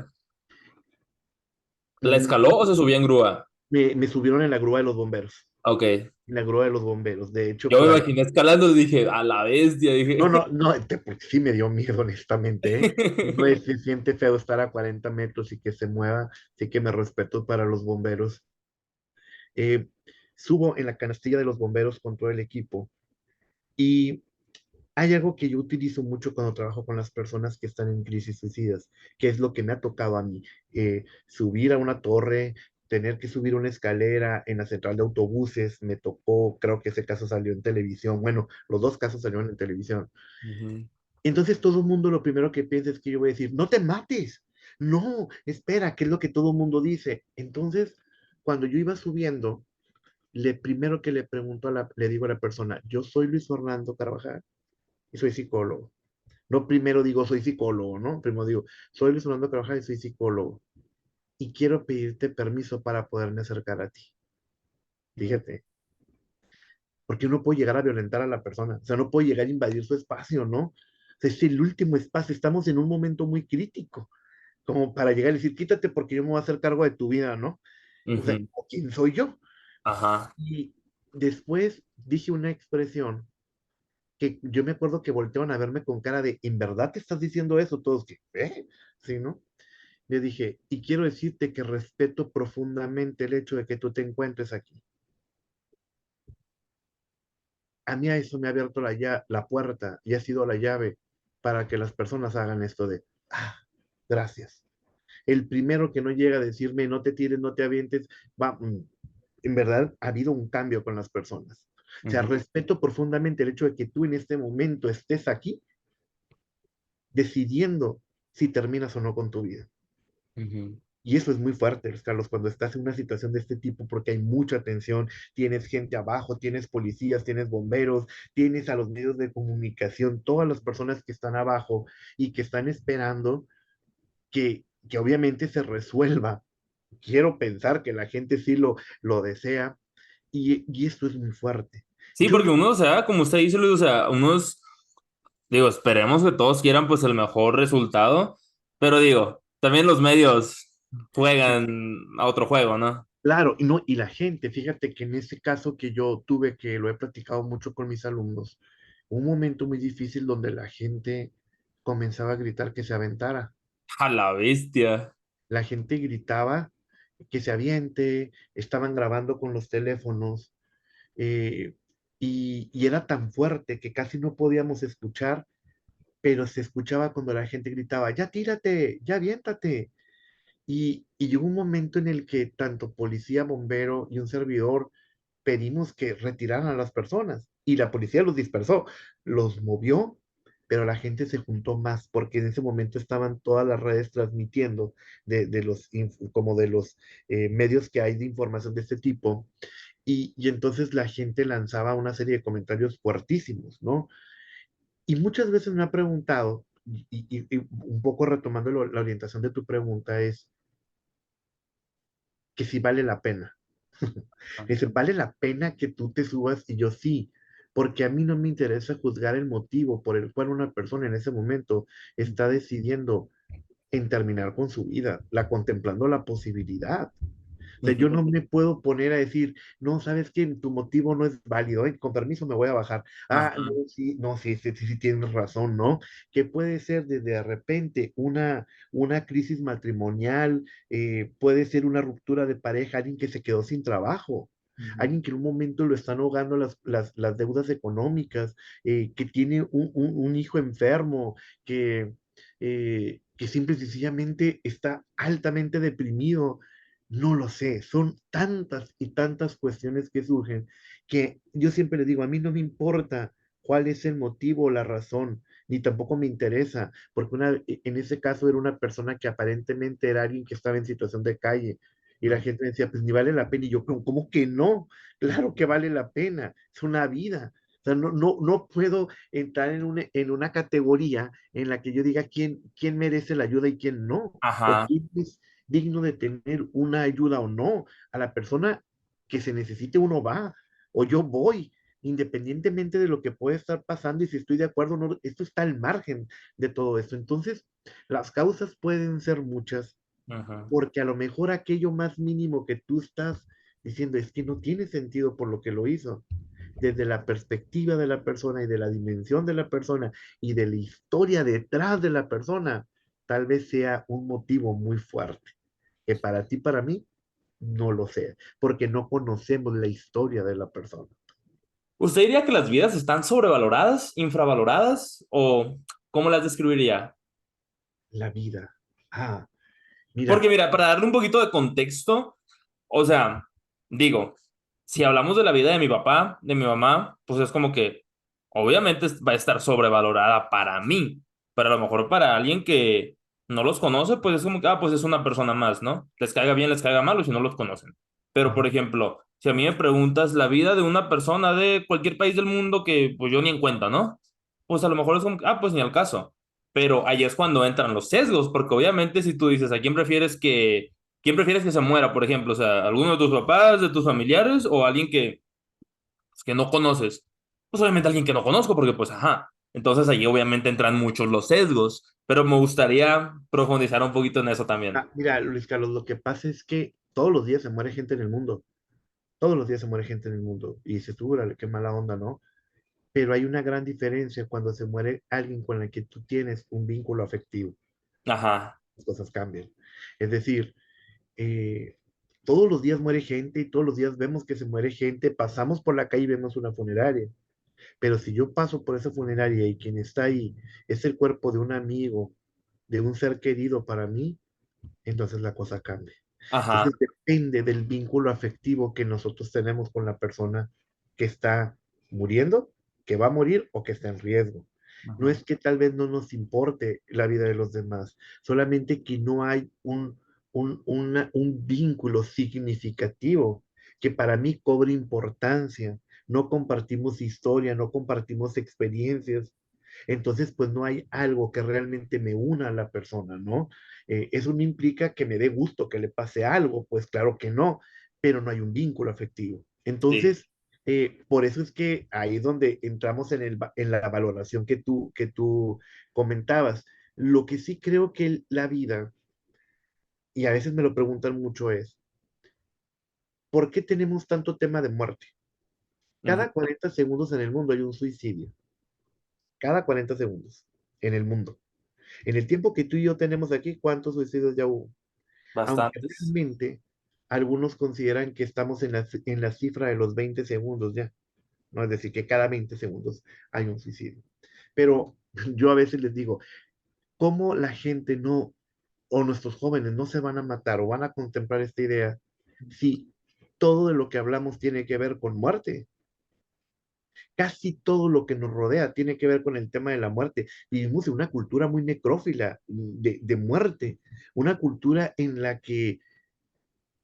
¿La Y escaló o se subía en grúa? me subieron en la grúa de los bomberos, Ok. en la grúa de los bomberos. De hecho, Yo me por ahí. imaginé escalando y dije, a la bestia, No, dije. no, no, porque sí me dio miedo, honestamente, ¿eh? No es, se siente feo estar a 40 metros y que se mueva, sí que me respeto para los bomberos. Eh, Subo en la canastilla de los bomberos con todo el equipo y hay algo que yo utilizo mucho cuando trabajo con las personas que están en crisis suicidas, que es lo que me ha tocado a mí, subir a una torre, tener que subir una escalera en la central de autobuses, me tocó, creo que ese caso salió en televisión, bueno, los dos casos salieron en televisión. Ujú, Entonces todo el mundo lo primero que piensa es que yo voy a decir, no te mates, no, espera, que es lo que todo el mundo dice. Entonces, cuando yo iba subiendo, primero que le pregunto le digo a la persona, yo soy Luis Fernando Carvajal y soy psicólogo. No primero digo soy psicólogo, ¿no? Primero digo, soy Luis Fernando Carvajal y soy psicólogo. Y quiero pedirte permiso para poderme acercar a ti. Fíjate, porque no puedo llegar a violentar a la persona. O sea, no puedo llegar a invadir su espacio, ¿no? O sea, es el último espacio. Estamos en un momento muy crítico, como para llegar y decir, quítate porque yo me voy a hacer cargo de tu vida, ¿no? O sea, ujú. ¿quién soy yo? Ajá. Y después dije una expresión que yo me acuerdo que voltearon a verme con cara de, ¿en verdad te estás diciendo eso? Todos que, ¿eh? Sí, ¿no? Le dije, y quiero decirte que respeto profundamente el hecho de que tú te encuentres aquí. A mí a eso me ha abierto la puerta y ha sido la llave para que las personas hagan esto de, ah, gracias. El primero que no llega a decirme, no te tires, no te avientes, va, en verdad ha habido un cambio con las personas. O sea, Ujú, respeto profundamente el hecho de que tú en este momento estés aquí decidiendo si terminas o no con tu vida. ujú. Y eso es muy fuerte, Carlos, cuando estás en una situación de este tipo, porque hay mucha tensión, tienes gente abajo, tienes policías, tienes bomberos, tienes a los medios de comunicación, todas las personas que están abajo y que están esperando que obviamente se resuelva. Quiero pensar que la gente sí lo desea y esto es muy fuerte. Sí, Yo porque no, uno, o sea, como usted dice, Luis, o sea, unos, digo, esperemos que todos quieran pues el mejor resultado, pero digo, también los medios sí, juegan a otro juego, ¿no? claro, y no, y la gente, fíjate que en ese caso que yo tuve, que lo he platicado mucho con mis alumnos, un momento muy difícil donde la gente comenzaba a gritar que se aventara. A la bestia. La gente gritaba que se aviente, estaban grabando con los teléfonos, eh, y era tan fuerte que casi no podíamos escuchar, pero se escuchaba cuando la gente gritaba, ya tírate, ya aviéntate. Y llegó un momento en el que tanto policía, bombero y un servidor pedimos que retiraran a las personas y la policía los dispersó, los movió, pero la gente se juntó más porque en ese momento estaban todas las redes transmitiendo como de los medios que hay de información de este tipo y entonces la gente lanzaba una serie de comentarios fuertísimos, ¿no? Y muchas veces me ha preguntado, y un poco retomando la orientación de tu pregunta, es que si vale la pena. Dice, ¿vale la pena que tú te subas? Y yo sí, porque a mí no me interesa juzgar el motivo por el cual una persona en ese momento está decidiendo en terminar con su vida, la contemplando la posibilidad. O sea, yo no me puedo poner a decir, no, sabes que tu motivo no es válido, con permiso me voy a bajar. Ah, Ajá, no, sí, no, sí, sí, sí, sí tienes razón, ¿no? Que puede ser desde de repente una crisis matrimonial, puede ser una ruptura de pareja, alguien que se quedó sin trabajo, ujú, alguien que en un momento lo están ahogando las deudas económicas, que tiene un hijo enfermo, que simple y sencillamente está altamente deprimido. No lo sé, son tantas y tantas cuestiones que surgen que yo siempre le digo, a mí no me importa cuál es el motivo o la razón, ni tampoco me interesa, porque en ese caso era una persona que aparentemente era alguien que estaba en situación de calle, y la ujú, gente decía, pues ni vale la pena, y yo, ¿cómo que no? Claro que vale la pena, es una vida. O sea, no puedo entrar en una categoría en la que yo diga quién merece la ayuda y quién no, o ajá. quién es digno de tener una ayuda o no. A la persona que se necesite uno va, o yo voy, independientemente de lo que puede estar pasando y si estoy de acuerdo o no, esto está al margen de todo esto. Entonces, las causas pueden ser muchas, Ajá. porque a lo mejor aquello más mínimo que tú estás diciendo es que no tiene sentido por lo que lo hizo. Desde la perspectiva de la persona y de la dimensión de la persona y de la historia detrás de la persona, tal vez sea un motivo muy fuerte, que para ti, para mí, no lo sea, porque no conocemos la historia de la persona. ¿Usted diría que las vidas están sobrevaloradas, infravaloradas o cómo las describiría? La vida. Ah, mira, Porque mira, para darle un poquito de contexto, o sea, digo, si hablamos de la vida de mi papá, de mi mamá, pues es como que obviamente va a estar sobrevalorada para mí, pero a lo mejor para alguien que no los conoce, pues es como que, pues es una persona más, ¿no? Les caiga bien, les caiga mal, o si no los conocen. Pero, por ajá, ejemplo, si a mí me preguntas la vida de una persona de cualquier país del mundo que pues yo ni en cuenta, ¿no? Pues a lo mejor es como que, pues ni al caso. Pero ahí es cuando entran los sesgos, porque obviamente si tú dices, quién prefieres que se muera, por ejemplo? O sea, ¿alguno de tus papás, de tus familiares o alguien que no conoces? Pues obviamente alguien que no conozco, porque pues ajá. Entonces ahí obviamente entran muchos los sesgos, pero me gustaría profundizar un poquito en eso también. Mira, Luis Carlos, lo que pasa es que todos los días se muere gente en el mundo. Todos los días se muere gente en el mundo. Y se tú, qué mala onda, ¿no? Pero hay una gran diferencia cuando se muere alguien con el que tú tienes un vínculo afectivo. Ajá, Las cosas cambian. Es decir, eh, todos los días muere gente y todos los días vemos que se muere gente, pasamos por la calle y vemos una funeraria, pero si yo paso por esa funeraria y quien está ahí es el cuerpo de un amigo, de un ser querido para mí, entonces la cosa cambia. ajá, Entonces depende del vínculo afectivo que nosotros tenemos con la persona que está muriendo, que va a morir o que está en riesgo. No ajá. es que tal vez no nos importe la vida de los demás, solamente que no hay un vínculo significativo que para mí cobre importancia. No compartimos historia, no compartimos experiencias. Entonces, pues no hay algo que realmente me una a la persona, ¿no? Eso no implica que me dé gusto que le pase algo, pues claro que no, pero no hay un vínculo afectivo. Sí. Entonces, por eso es que ahí es donde entramos en la valoración que tú comentabas. Lo que sí creo que la vida, y a veces me lo preguntan mucho, es, ¿por qué tenemos tanto tema de muerte? Ujú. Cada 40 segundos en el mundo hay un suicidio. Cada 40 segundos en el mundo. En el tiempo que tú y yo tenemos aquí, ¿cuántos suicidios ya hubo? Aunque Bastantes. realmente algunos consideran que estamos en la cifra de los 20 segundos ya, ¿no? Es decir, que cada 20 segundos hay un suicidio. Pero yo a veces les digo, ¿cómo la gente no, o nuestros jóvenes no se van a matar o van a contemplar esta idea si todo de lo que hablamos tiene que ver con muerte? Casi todo lo que nos rodea tiene que ver con el tema de la muerte. Vivimos en una cultura muy necrófila de muerte, una cultura en la que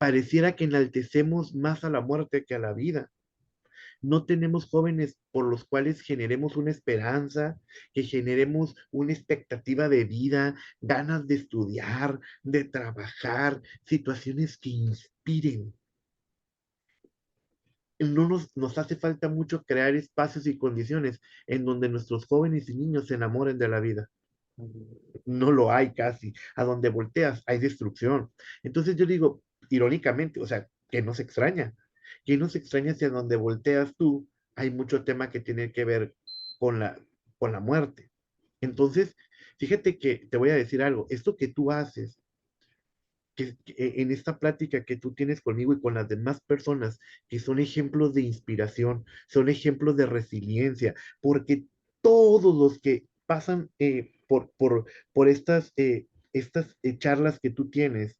pareciera que enaltecemos más a la muerte que a la vida. No tenemos jóvenes por los cuales generemos una esperanza, que generemos una expectativa de vida, ganas de estudiar, de trabajar, situaciones que inspiren. No nos hace falta mucho crear espacios y condiciones en donde nuestros jóvenes y niños se enamoren de la vida. No lo hay casi. A donde volteas hay destrucción. Entonces yo digo, irónicamente, o sea, que no se extraña. Que no se extraña si a donde volteas tú hay mucho tema que tiene que ver con con la muerte. Entonces, fíjate que te voy a decir algo. Esto que tú haces, en esta plática que tú tienes conmigo y con las demás personas, que son ejemplos de inspiración, son ejemplos de resiliencia, porque todos los que pasan por estas charlas que tú tienes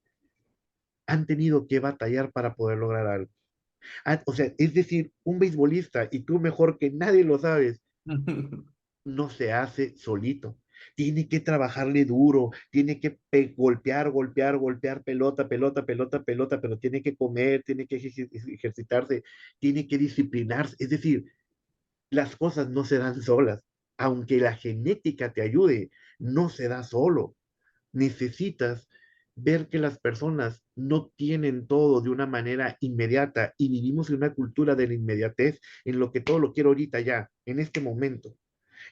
han tenido que batallar para poder lograr algo. O sea, es decir, un beisbolista, y tú mejor que nadie lo sabes, no se hace solito. Tiene que trabajarle duro, tiene que golpear, golpear, golpear, pelota, pelota, pelota, pelota, pero tiene que comer, tiene que ejercitarse, tiene que disciplinarse. Es decir, las cosas no se dan solas. Aunque la genética te ayude, no se da solo. Necesitas ver que las personas no tienen todo de una manera inmediata y vivimos en una cultura de la inmediatez en lo que todo lo quiero ahorita ya, en este momento.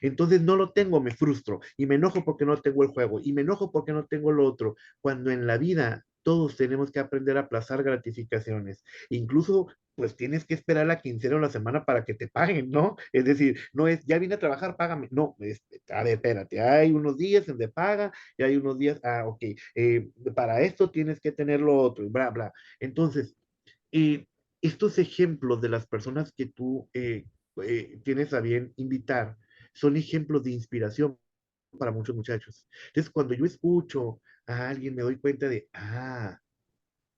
Entonces no lo tengo, me frustro y me enojo porque no tengo el juego y me enojo porque no tengo lo otro. Cuando en la vida todos tenemos que aprender a aplazar gratificaciones. Incluso, pues tienes que esperar la quincena o la semana para que te paguen, ¿no? Es decir, no es, ya vine a trabajar, págame. No, a ver, espérate, hay unos días donde paga y hay unos días, ok, para esto tienes que tener lo otro y bla, bla. Entonces, eh, estos ejemplos de las personas que tú tienes a bien invitar son ejemplos de inspiración para muchos muchachos. Entonces, cuando yo escucho a alguien, me doy cuenta de,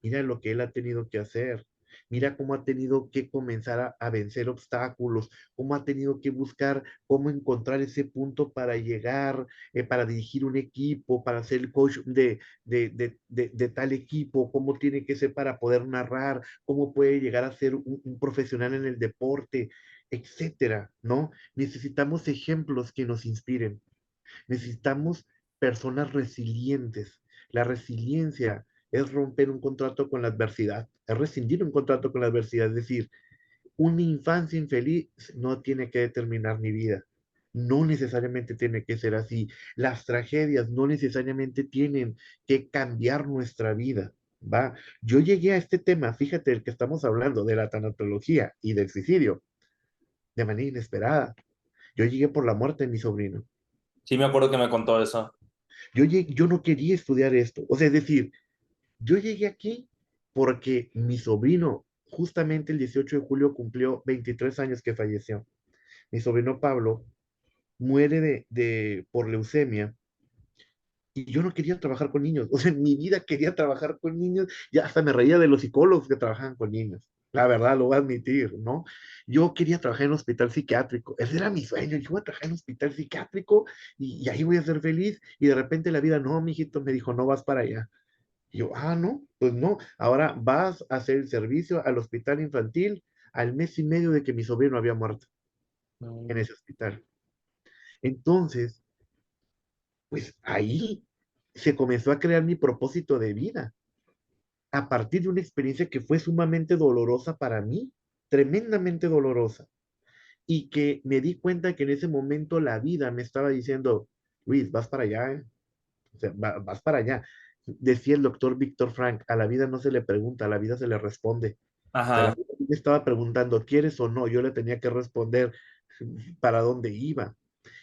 mira lo que él ha tenido que hacer. Mira cómo ha tenido que comenzar a vencer obstáculos, cómo ha tenido que buscar cómo encontrar ese punto para llegar, para dirigir un equipo, para ser el coach de tal equipo, cómo tiene que ser para poder narrar, cómo puede llegar a ser un profesional en el deporte, etcétera, ¿no? Necesitamos ejemplos que nos inspiren. Necesitamos personas resilientes. La resiliencia es romper un contrato con la adversidad, es rescindir un contrato con la adversidad, es decir, una infancia infeliz no tiene que determinar mi vida. No necesariamente tiene que ser así. Las tragedias no necesariamente tienen que cambiar nuestra vida. ¿Va? Yo llegué a este tema, fíjate, el que estamos hablando, de la tanatología y del suicidio, de manera inesperada. Yo llegué por la muerte de mi sobrino. Sí, me acuerdo que me contó eso. Yo no quería estudiar esto. O sea, es decir, yo llegué aquí porque mi sobrino, justamente el 18 de julio, cumplió 23 años que falleció. Mi sobrino Pablo muere por leucemia y yo no quería trabajar con niños. O sea, en mi vida quería trabajar con niños y hasta me reía de los psicólogos que trabajaban con niños. La verdad, lo voy a admitir, ¿no? Yo quería trabajar en un hospital psiquiátrico. Ese era mi sueño. Yo voy a trabajar en un hospital psiquiátrico y ahí voy a ser feliz. Y de repente la vida, no, mijito, me dijo, no vas para allá. Y yo, no, pues no, ahora vas a hacer el servicio al hospital infantil al mes y medio de que mi sobrino había muerto en Mm. ese hospital. Entonces, pues ahí se comenzó a crear mi propósito de vida, a partir de una experiencia que fue sumamente dolorosa para mí, tremendamente dolorosa, y que me di cuenta que en ese momento la vida me estaba diciendo, Luis, vas para allá, ¿eh? O sea, vas para allá. Decía el doctor Víctor Frank, a la vida no se le pregunta, a la vida se le responde. O sea, la Ajá. vida me estaba preguntando, ¿quieres o no? Yo le tenía que responder para dónde iba.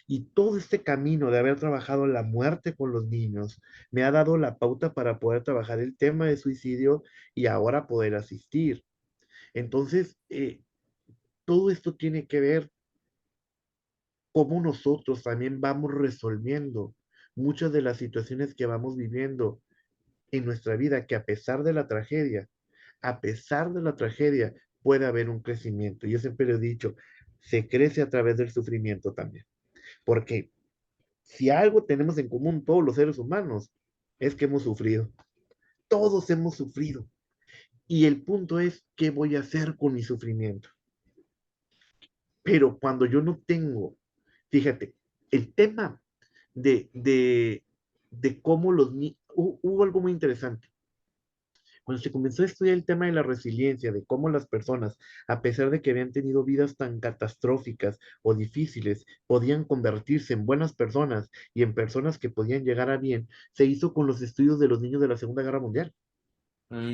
Y todo este camino de haber trabajado la muerte con los niños me ha dado la pauta para poder trabajar el tema de suicidio y ahora poder asistir. Entonces, todo esto tiene que ver cómo nosotros también vamos resolviendo muchas de las situaciones que vamos viviendo en nuestra vida, que a pesar de la tragedia, puede haber un crecimiento. Yo siempre lo he dicho, se crece a través del sufrimiento también, porque si algo tenemos en común todos los seres humanos, es que hemos sufrido. Todos hemos sufrido. Y el punto es, ¿qué voy a hacer con mi sufrimiento? Pero cuando yo no tengo, fíjate, el tema de cómo los niños, hubo algo muy interesante. Cuando se comenzó a estudiar el tema de la resiliencia, de cómo las personas, a pesar de que habían tenido vidas tan catastróficas o difíciles, podían convertirse en buenas personas y en personas que podían llegar a bien, se hizo con los estudios de los niños de la Segunda Guerra Mundial.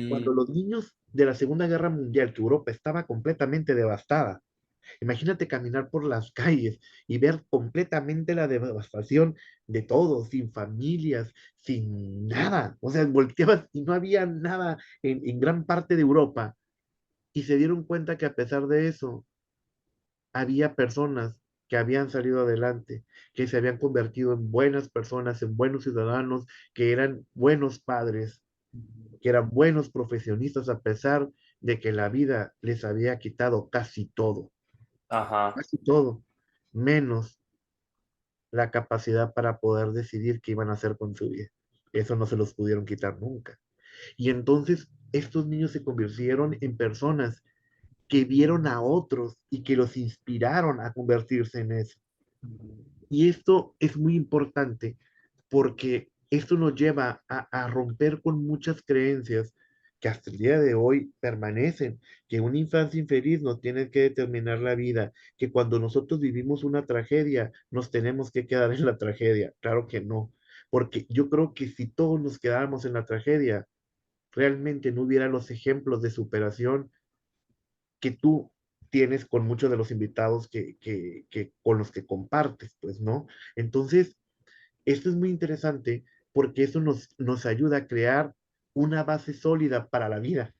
Cuando Mm, los niños de la Segunda Guerra Mundial, que Europa estaba completamente devastada, imagínate caminar por las calles y ver completamente la devastación de todo, sin familias, sin nada. O sea, volteabas y no había nada en gran parte de Europa. Y se dieron cuenta que a pesar de eso, había personas que habían salido adelante, que se habían convertido en buenas personas, en buenos ciudadanos, que eran buenos padres, que eran buenos profesionistas, a pesar de que la vida les había quitado ajá. casi todo, menos la capacidad para poder decidir qué iban a hacer con su vida. Eso no se los pudieron quitar nunca. Y entonces estos niños se convirtieron en personas que vieron a otros y que los inspiraron a convertirse en eso. Y esto es muy importante porque esto nos lleva a romper con muchas creencias que hasta el día de hoy permanecen, que una infancia infeliz no tiene que determinar la vida, que cuando nosotros vivimos una tragedia nos tenemos que quedar en la tragedia. Claro que no, porque yo creo que si todos nos quedáramos en la tragedia, realmente no hubiera los ejemplos de superación que tú tienes con muchos de los invitados que con los que compartes, pues, ¿no? Entonces, esto es muy interesante porque eso nos ayuda a crear una base sólida para la vida,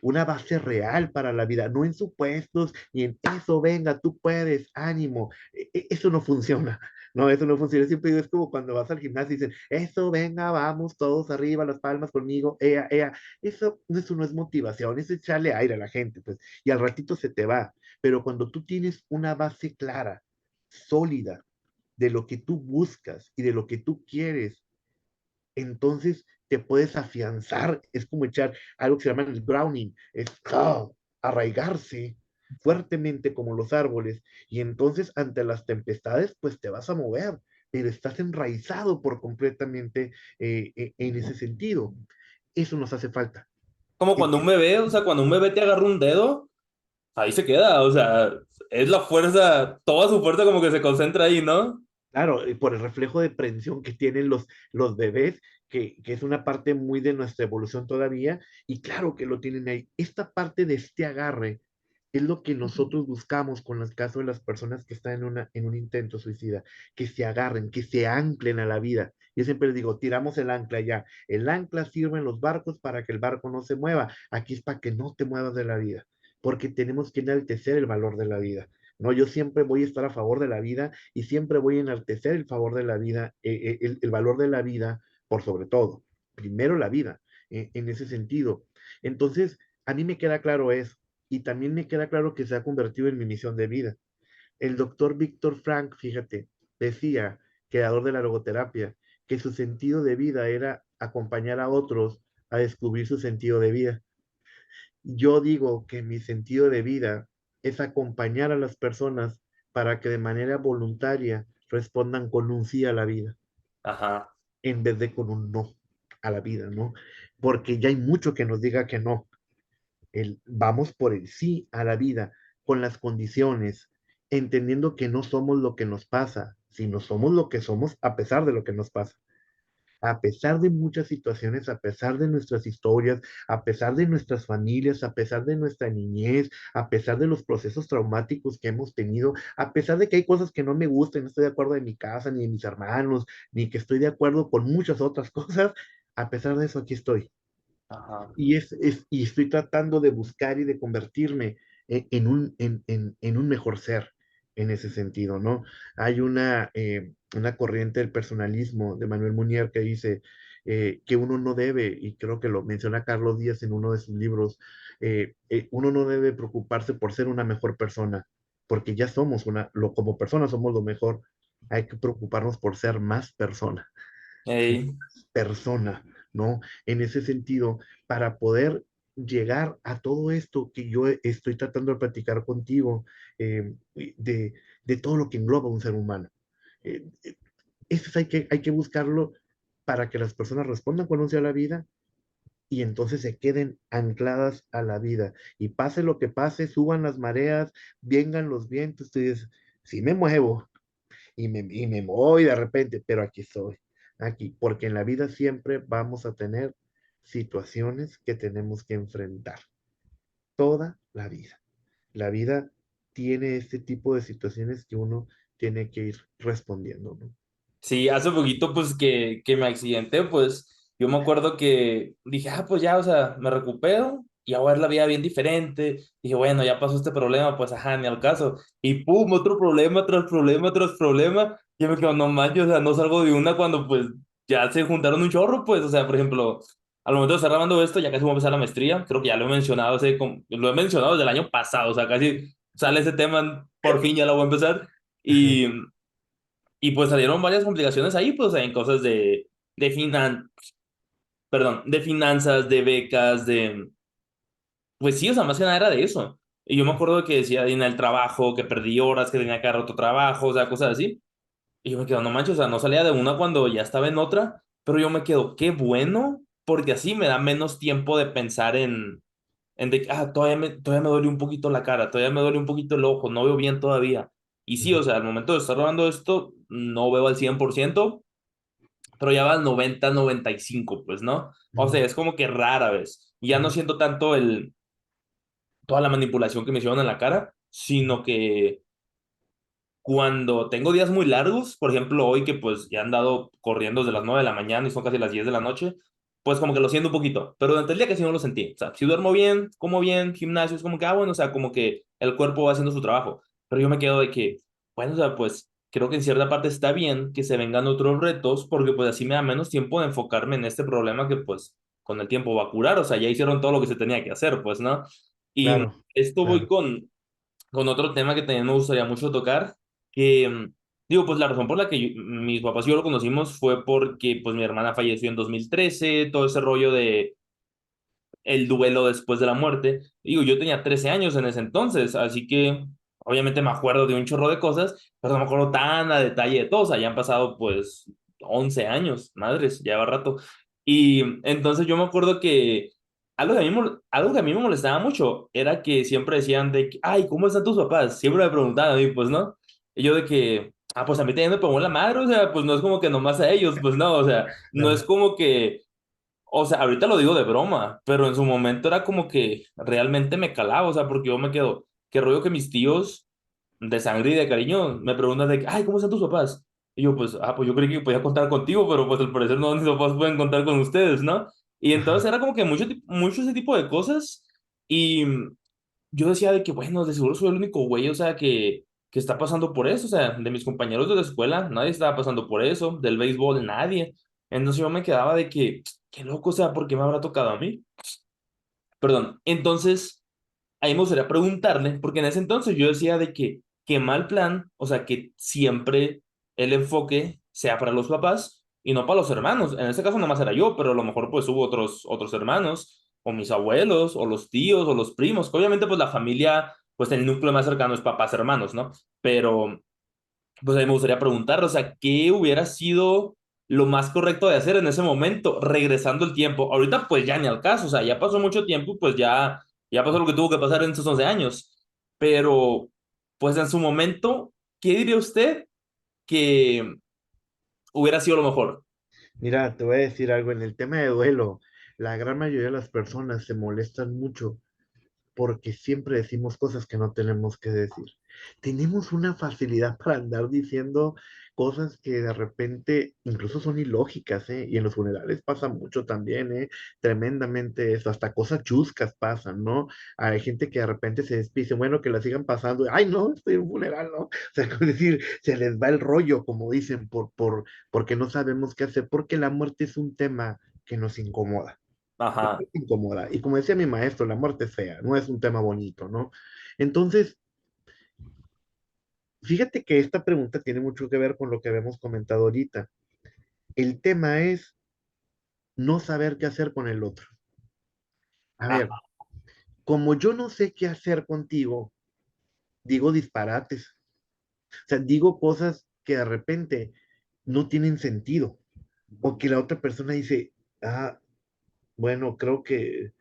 una base real para la vida, no en supuestos y en eso, venga, tú puedes, ánimo. Eso no funciona, no, eso no funciona. Siempre digo, es como cuando vas al gimnasio y dicen, eso, venga, vamos, todos arriba, las palmas conmigo, ea, ea. Eso no es motivación, es echarle aire a la gente, pues, y al ratito se te va. Pero cuando tú tienes una base clara, sólida, de lo que tú buscas y de lo que tú quieres, entonces te puedes afianzar. Es como echar algo que se llama el grounding, es arraigarse fuertemente como los árboles. Y entonces ante las tempestades, pues te vas a mover, pero estás enraizado por completamente en ese sentido. Eso nos hace falta. Como Y cuando un bebé, o sea, cuando un bebé te agarra un dedo, ahí se queda, o sea, es la fuerza, toda su fuerza como que se concentra ahí, ¿no? claro, por el reflejo de prensión que tienen los bebés, que es una parte muy de nuestra evolución todavía, y claro que lo tienen ahí. Esta parte de este agarre es lo que nosotros buscamos con el caso de las personas que están en un intento suicida, que se agarren, que se anclen a la vida. Yo siempre les digo, tiramos el ancla ya. El ancla sirve en los barcos para que el barco no se mueva. Aquí es para que no te muevas de la vida, porque tenemos que enaltecer el valor de la vida. No, yo siempre voy a estar a favor de la vida y siempre voy a enaltecer el favor de la vida, el valor de la vida por sobre todo. Primero la vida, en ese sentido. Entonces, a mí me queda claro eso y también me queda claro que se ha convertido en mi misión de vida. El doctor Víctor Frank, fíjate, decía, creador de la logoterapia, que su sentido de vida era acompañar a otros a descubrir su sentido de vida. Yo digo que mi sentido de vida es acompañar a las personas para que de manera voluntaria respondan con un sí a la vida, Ajá, en vez de con un no a la vida, ¿no? Porque ya hay mucho que nos diga que no. Vamos por el sí a la vida, con las condiciones, entendiendo que no somos lo que nos pasa, sino somos lo que somos a pesar de lo que nos pasa, a pesar de muchas situaciones, a pesar de nuestras historias, a pesar de nuestras familias, a pesar de nuestra niñez, a pesar de los procesos traumáticos que hemos tenido, a pesar de que hay cosas que no me gustan, no estoy de acuerdo de mi casa, ni de mis hermanos, ni que estoy de acuerdo con muchas otras cosas, a pesar de eso aquí estoy. ajá. Y estoy tratando de buscar y de convertirme en un mejor ser en ese sentido, ¿no? Hay una corriente del personalismo de Manuel Munier que dice que uno no debe, y creo que lo menciona Carlos Díaz en uno de sus libros, uno no debe preocuparse por ser una mejor persona, porque ya somos como personas somos lo mejor. Hay que preocuparnos por ser más persona, Ey, persona, ¿no? En ese sentido, para poder llegar a todo esto que yo estoy tratando de platicar contigo, de todo lo que engloba un ser humano. Eh, eh, Eso hay que buscarlo para que las personas respondan con ansia a la vida y entonces se queden ancladas a la vida. Y pase lo que pase, suban las mareas, vengan los vientos, tú dices, sí me muevo y me voy de repente, pero aquí estoy, aquí, porque en la vida siempre vamos a tener situaciones que tenemos que enfrentar, toda la vida. La vida tiene este tipo de situaciones que uno tiene que ir respondiendo, ¿no? Sí, hace poquito pues que me accidenté, pues yo me acuerdo que dije, pues ya, o sea, me recupero y ahora la vida bien diferente. Dije, bueno, ya pasó este problema, pues ajá, ni al caso. Y pum, otro problema tras problema tras problema. Y me quedo, no manches, o sea, no salgo de una cuando pues ya se juntaron un chorro, pues, o sea, por ejemplo, al momento de estar grabando esto, ya casi voy a empezar la maestría, creo que ya lo he mencionado, lo he mencionado desde el año pasado, o sea, casi sale ese tema, por fin ya lo voy a empezar. Y pues salieron varias complicaciones ahí, pues en cosas de, perdón, de finanzas, de becas, pues sí, o sea, más que nada era de eso. Y yo me acuerdo que decía en el trabajo, que perdí horas, que tenía que dar otro trabajo, o sea, cosas así. Y yo me quedo, no manches, o sea, no salía de una cuando ya estaba en otra, pero yo me quedo, qué bueno, porque así me da menos tiempo de pensar en de que, todavía me duele un poquito la cara, todavía me duele un poquito el ojo, no veo bien todavía. Y sí, o Ujú, sea, al momento de estar grabando esto, no veo al 100%, pero ya va al 90, 95 pues, ¿no? O sea, ujú, es como que rara vez. Y ya no ujú, siento tanto toda la manipulación que me hicieron en la cara, sino que cuando tengo días muy largos, por ejemplo, hoy que pues ya he andado corriendo desde las 9 de la mañana y son casi las 10 de la noche, pues como que lo siento un poquito, pero durante el día casi no lo sentí. O sea, si duermo bien, como bien, gimnasio, es como que, bueno, o sea, como que el cuerpo va haciendo su trabajo. Pero yo me quedo de que, bueno, o sea, pues creo que en cierta parte está bien que se vengan otros retos, porque pues así me da menos tiempo de enfocarme en este problema que pues con el tiempo va a curar. O sea, ya hicieron todo lo que se tenía que hacer, pues, ¿no? Y claro, esto voy claro. con otro tema que también me gustaría mucho tocar, que digo, pues la razón por la que mis papás y yo lo conocimos fue porque pues mi hermana falleció en 2013, todo ese rollo de el duelo después de la muerte. Digo, yo tenía 13 años en ese entonces, así que obviamente me acuerdo de un chorro de cosas, pero no me acuerdo tan a detalle de todo, o sea, ya han pasado pues 11 años, madres, ya va rato. Y entonces yo me acuerdo que algo que a mí me molestaba mucho era que siempre decían de que, ay, ¿cómo están tus papás? Siempre me preguntaban a mí, pues, ¿no? Y yo de que, pues a mí también me pegó la madre, o sea, pues no es como que nomás a ellos, pues no, o sea, no es Claro, como que o sea, ahorita lo digo de broma, pero en su momento era como que realmente me calaba, o sea, porque yo me quedo, qué rollo que mis tíos de sangre y de cariño me preguntan de, que, ay, ¿cómo están tus papás? Y yo, pues yo creí que podía contar contigo, pero pues al parecer no, mis papás pueden contar con ustedes, ¿no? Y entonces ajá. era como que mucho ese tipo de cosas, y yo decía de que, bueno, de seguro soy el único güey, o sea, que está pasando por eso, o sea, de mis compañeros de la escuela, nadie estaba pasando por eso, del béisbol, nadie. Entonces yo me quedaba de que, qué loco, o sea, ¿por qué me habrá tocado a mí? Perdón. Entonces, ahí me gustaría preguntarle, porque en ese entonces yo decía de que, qué mal plan, o sea, que siempre el enfoque sea para los papás y no para los hermanos. En este caso nomás era yo, pero a lo mejor pues hubo otros hermanos, o mis abuelos, o los tíos, o los primos, que obviamente pues la familia, pues el núcleo más cercano es papás, hermanos, ¿no? Pero pues a mí me gustaría preguntar, o sea, ¿qué hubiera sido lo más correcto de hacer en ese momento, regresando el tiempo? Ahorita pues ya ni al caso, o sea, ya pasó mucho tiempo, pues ya pasó lo que tuvo que pasar en esos 11 años. Pero, pues en su momento, ¿qué diría usted que hubiera sido lo mejor? Mira, te voy a decir algo, en el tema de duelo, la gran mayoría de las personas se molestan mucho porque siempre decimos cosas que no tenemos que decir. Tenemos una facilidad para andar diciendo cosas que de repente incluso son ilógicas, ¿eh? Y en los funerales pasa mucho también, ¿eh? Tremendamente eso, hasta cosas chuscas pasan, ¿no? Hay gente que de repente se despide, bueno, que la sigan pasando, ay, no, estoy en un funeral, ¿no? O sea, es decir, se les va el rollo, como dicen, porque no sabemos qué hacer, porque la muerte es un tema que nos incomoda, Ajá, incómoda. Y como decía mi maestro, la muerte es fea, no es un tema bonito, ¿no? Entonces, fíjate que esta pregunta tiene mucho que ver con lo que habíamos comentado ahorita. El tema es no saber qué hacer con el otro. a Ah, ver, como yo no sé qué hacer contigo, digo disparates. O sea, digo cosas que de repente no tienen sentido. O que la otra persona dice, ah, bueno, creo que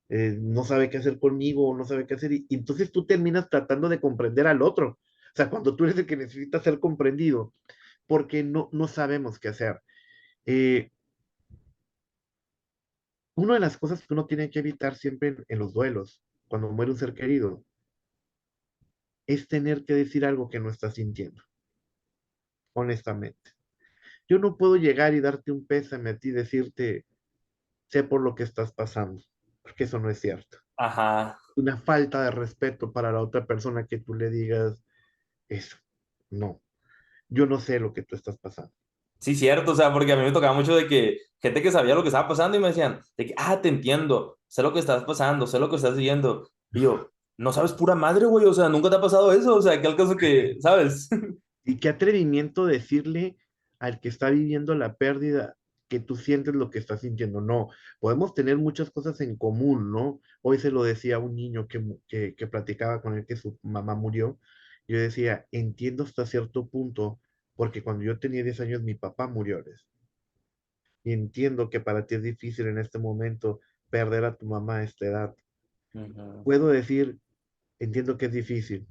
no sabe qué hacer conmigo, o no sabe qué hacer. Y entonces tú terminas tratando de comprender al otro. O sea, cuando tú eres el que necesita ser comprendido, porque no sabemos qué hacer. Eh, una de las cosas que uno tiene que evitar siempre en los duelos, cuando muere un ser querido, es tener que decir algo que no estás sintiendo, honestamente. Yo no puedo llegar y darte un pésame a ti y decirte, sé por lo que estás pasando, porque eso no es cierto. ajá. Una falta de respeto para la otra persona que tú le digas eso. No, yo no sé lo que tú estás pasando. Sí, cierto, o sea, porque a mí me tocaba mucho de que gente que sabía lo que estaba pasando y me decían, de que, te entiendo, sé lo que estás pasando, sé lo que estás viendo. Y yo, no sabes pura madre, güey, o sea, nunca te ha pasado eso, o sea, que al caso que, ¿sabes? Y qué atrevimiento decirle al que está viviendo la pérdida que tú sientes lo que está sintiendo. No, podemos tener muchas cosas en común, ¿no? Hoy se lo decía a un niño que platicaba con él que su mamá murió. Yo decía, entiendo hasta cierto punto, porque cuando yo tenía 10 años mi papá murió. Y entiendo que para ti es difícil en este momento perder a tu mamá a esta edad. Ujú. Puedo decir, entiendo que es difícil,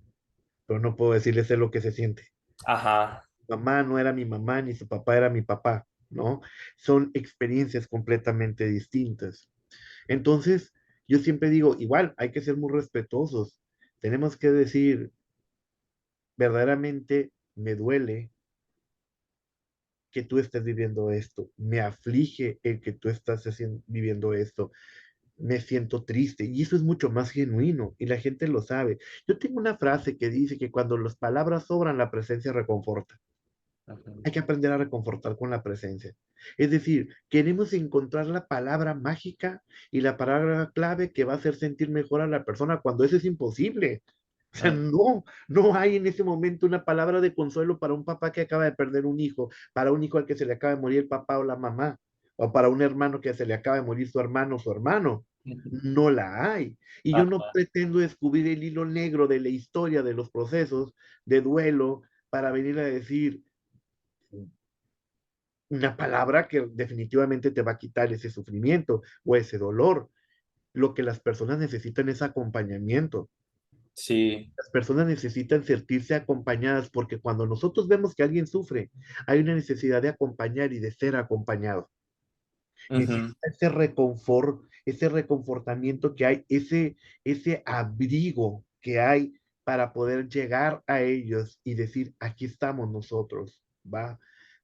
pero no puedo decirle sé lo que se siente. Ajá, Mamá no era mi mamá, ni su papá era mi papá, ¿no? Son experiencias completamente distintas. Entonces, yo siempre digo, igual, hay que ser muy respetuosos. Tenemos que decir, verdaderamente me duele que tú estés viviendo esto, me aflige el que tú estás viviendo esto, me siento triste y eso es mucho más genuino y la gente lo sabe. Yo tengo una frase que dice que cuando las palabras sobran, la presencia reconforta. ujú. Hay que aprender a reconfortar con la presencia. Es decir, queremos encontrar la palabra mágica y la palabra clave que va a hacer sentir mejor a la persona cuando eso es imposible. O sea, Mm, no hay en ese momento una palabra de consuelo para un papá que acaba de perder un hijo, para un hijo al que se le acaba de morir el papá o la mamá, o para un hermano que se le acaba de morir su hermano o su hermano. ujú. No la hay. Y yo no Ajá, pretendo descubrir el hilo negro de la historia de los procesos de duelo para venir a decir, una palabra que definitivamente te va a quitar ese sufrimiento o ese dolor. Lo que las personas necesitan es acompañamiento. sí, Las personas necesitan sentirse acompañadas porque cuando nosotros vemos que alguien sufre, hay una necesidad de acompañar y de ser acompañado. ujú. Necesita ese reconfort, ese reconfortamiento que hay, ese abrigo que hay para poder llegar a ellos y decir, aquí estamos nosotros, ¿va?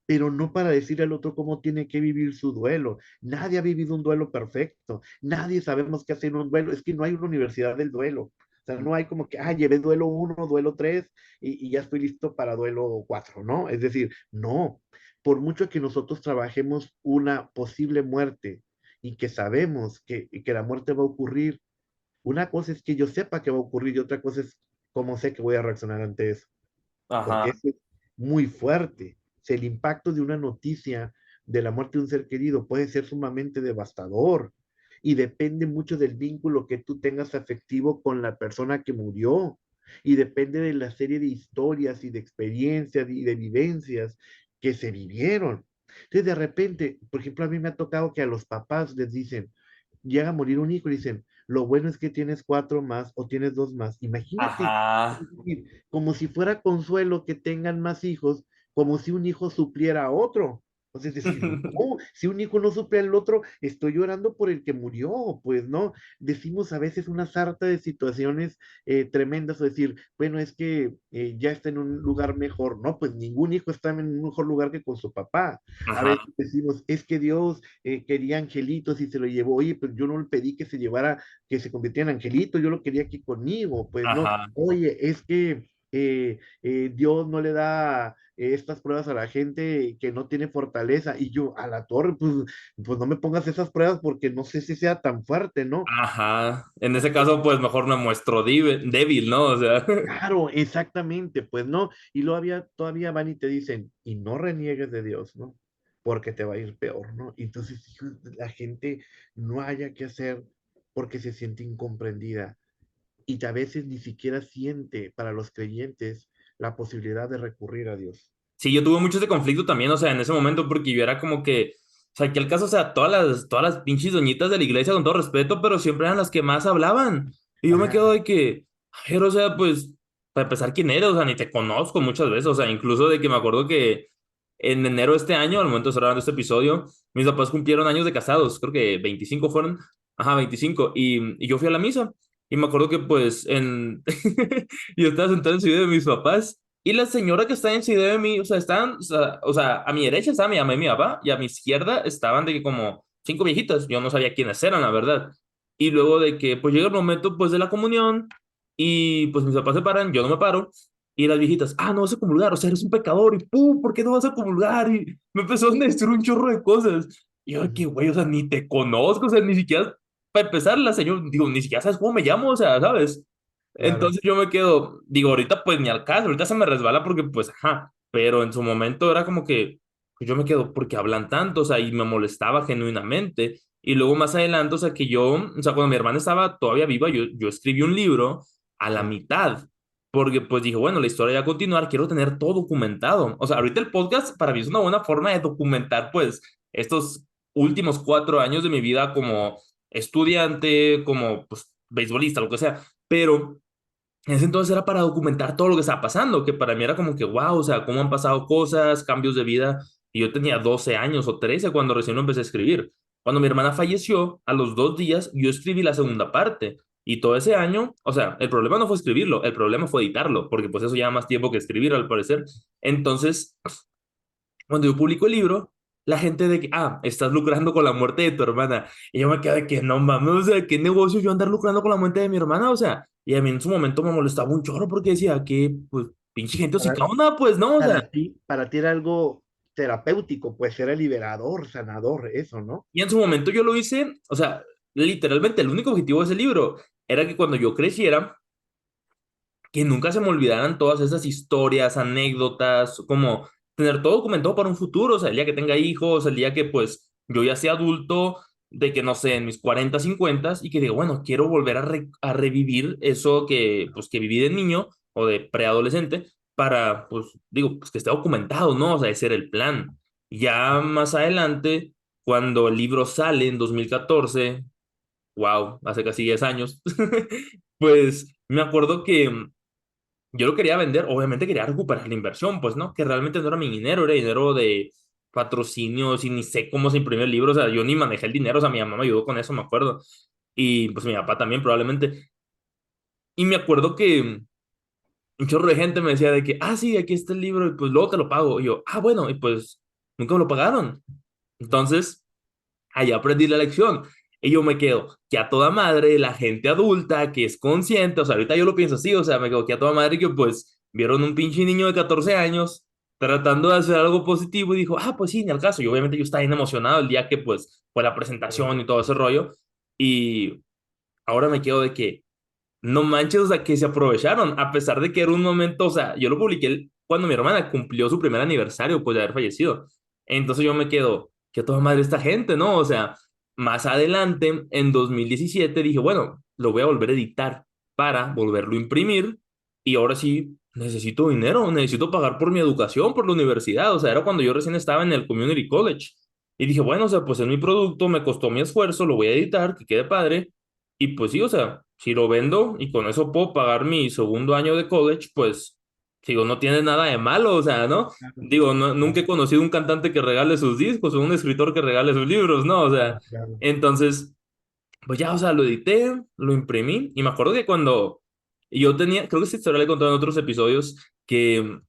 Pero no para decir al otro cómo tiene que vivir su duelo. Nadie ha vivido un duelo perfecto. Nadie sabemos qué hacer en un duelo. Es que no hay una universidad del duelo. O sea, no hay como que, llevé duelo uno, duelo 3 y ya estoy listo para duelo 4, ¿no? Es decir, no. Por mucho que nosotros trabajemos una posible muerte y que sabemos que la muerte va a ocurrir, una cosa es que yo sepa que va a ocurrir y otra cosa es cómo sé que voy a reaccionar ante eso porque Ajá, es muy fuerte. O sea, el impacto de una noticia de la muerte de un ser querido puede ser sumamente devastador y depende mucho del vínculo que tú tengas afectivo con la persona que murió y depende de la serie de historias y de experiencias y de vivencias que se vivieron. Entonces, de repente, por ejemplo, a mí me ha tocado que a los papás les dicen, llega a morir un hijo y dicen, lo bueno es que tienes 4 más o tienes 2 más. Imagínate, ajá, como si fuera consuelo que tengan más hijos, como si un hijo supliera a otro. Entonces decir, no, si un hijo no suple al otro, estoy llorando por el que murió, pues no. Decimos a veces una sarta de situaciones tremendas, o decir, bueno, es que ya está en un lugar mejor, no, pues ningún hijo está en un mejor lugar que con su papá. A ajá, veces decimos, es que Dios quería angelitos y se lo llevó, oye, pues yo no le pedí que se llevara, que se convirtiera en angelito, yo lo quería aquí conmigo, pues no, ajá. oye, es que Dios no le da estas pruebas a la gente que no tiene fortaleza. Y yo, a la torre, pues no me pongas esas pruebas porque no sé si sea tan fuerte, ¿no? Ajá. En ese caso, pues mejor me muestro débil, ¿no? O sea. Claro, exactamente, pues no. Y luego todavía van y te dicen, y no reniegues de Dios, ¿no? Porque te va a ir peor, ¿no? Y entonces, hijo, la gente no haya que hacer. porque se siente incomprendida y a veces ni siquiera siente para los creyentes la posibilidad de recurrir a Dios. Sí, yo tuve mucho ese conflicto también, o sea, en ese momento, porque yo era como que, o sea, que el caso, o sea, todas las pinches doñitas de la iglesia, con todo respeto, pero siempre eran las que más hablaban. Y yo me quedo Ajá, de que, a ver, o sea, pues, para empezar, ¿quién eres? O sea, ni te conozco muchas veces, o sea, incluso de que me acuerdo que en enero de este año, al momento de estar grabando este episodio, mis papás cumplieron años de casados, creo que 25 fueron, ajá, 25, y yo fui a la misa, y me acuerdo que, pues, yo estaba sentado en el de mis papás. Y la señora que está encima de mí, o sea, estaban, o sea, a mi derecha estaba mi mamá y mi papá, y a mi izquierda estaban de que como cinco viejitas, yo no sabía quiénes eran, la verdad. Y luego de que, pues llega el momento, pues, de la comunión, y pues mis papás se paran, yo no me paro, y las viejitas, no vas a comulgar, o sea, eres un pecador, y pum, ¿por qué no vas a comulgar? Y me empezó a decir un chorro de cosas. Y yo, ujú, que güey, o sea, ni te conozco, o sea, ni siquiera, para empezar, la señora, digo, ni siquiera sabes cómo me llamo, o sea, ¿sabes? claro, Entonces yo me quedo, digo, ahorita pues ni al caso, ahorita se me resbala porque pues, ajá, pero en su momento era como que pues, yo me quedo, porque hablan tanto? O sea, y me molestaba genuinamente. Y luego más adelante, o sea, que yo, o sea, cuando mi hermana estaba todavía viva, yo escribí un libro a la sí, mitad, porque pues dije, bueno, la historia va a continuar, quiero tener todo documentado. O sea, ahorita el podcast para mí es una buena forma de documentar pues estos últimos 4 años de mi vida como estudiante, como pues beisbolista, lo que sea, pero en ese entonces era para documentar todo lo que estaba pasando, que para mí era como que, wow, o sea, cómo han pasado cosas, cambios de vida. Y yo tenía 12 años o 13 cuando recién lo empecé a escribir. Cuando mi hermana falleció, a los 2 días, yo escribí la segunda parte. Y todo ese año, o sea, el problema no fue escribirlo, el problema fue editarlo, porque pues eso lleva más tiempo que escribir, al parecer. Entonces, cuando yo publico el libro, la gente de que, estás lucrando con la muerte de tu hermana. Y yo me quedé de que, no mames, o sea, ¿qué negocio yo andar lucrando con la muerte de mi hermana? O sea, y a mí en su momento me molestaba un chorro porque decía que, pues, pinche gente para, hocicona, pues, ¿no? O sea, para ti era algo terapéutico, pues era liberador, sanador, eso, ¿no? y en su momento yo lo hice, o sea, literalmente el único objetivo de ese libro era que cuando yo creciera, que nunca se me olvidaran todas esas historias, anécdotas, como tener todo documentado para un futuro, o sea, el día que tenga hijos, el día que pues yo ya sea adulto, de que no sé, en mis 40 50 y que digo, bueno, quiero volver a revivir eso que pues que viví de niño o de preadolescente para pues digo, pues que esté documentado, ¿no? O sea, ese era el plan. Ya más adelante, cuando el libro sale en 2014, wow, hace casi 10 años, pues me acuerdo que yo lo quería vender, obviamente quería recuperar la inversión, pues no, que realmente no era mi dinero, era dinero de patrocinios y ni sé cómo se imprimió el libro, o sea, yo ni manejé el dinero, o sea, mi mamá me ayudó con eso, me acuerdo, y pues mi papá también probablemente, y me acuerdo que un chorro de gente me decía de que, sí, aquí está el libro, y pues luego te lo pago, y yo, bueno, y pues nunca me lo pagaron, entonces ahí aprendí la lección. Y yo me quedo que a toda madre, la gente adulta que es consciente, o sea, ahorita yo lo pienso así, o sea, me quedo que a toda madre que pues vieron un pinche niño de 14 años tratando de hacer algo positivo y dijo, pues sí, ni al caso. Y obviamente yo estaba bien emocionado el día que pues fue la Claro. presentación y todo ese rollo. Y ahora me quedo de que no manches, o sea, que se aprovecharon, a pesar de que era un momento, o sea, yo lo publiqué cuando mi hermana cumplió su primer aniversario, pues de haber fallecido. Entonces yo me quedo, que toda madre esta gente, ¿no? O sea, más adelante, en 2017 dije, bueno, lo voy a volver a editar para volverlo a imprimir y ahora sí necesito dinero, necesito pagar por mi educación, por la universidad, o sea, era cuando yo recién estaba en el Community College. Y dije, bueno, o sea, pues es mi producto, me costó mi esfuerzo, lo voy a editar, que quede padre. Y pues sí, o sea, si lo vendo y con eso puedo pagar mi segundo año de college, pues digo, no tiene nada de malo, o sea, ¿no? Claro, Digo, nunca he claro, conocido un cantante que regale sus discos o un escritor que regale sus libros, ¿no? O sea, claro. entonces, pues ya, o sea, lo edité, lo imprimí y me acuerdo que cuando yo tenía, creo que esta historia la he contado en otros episodios, que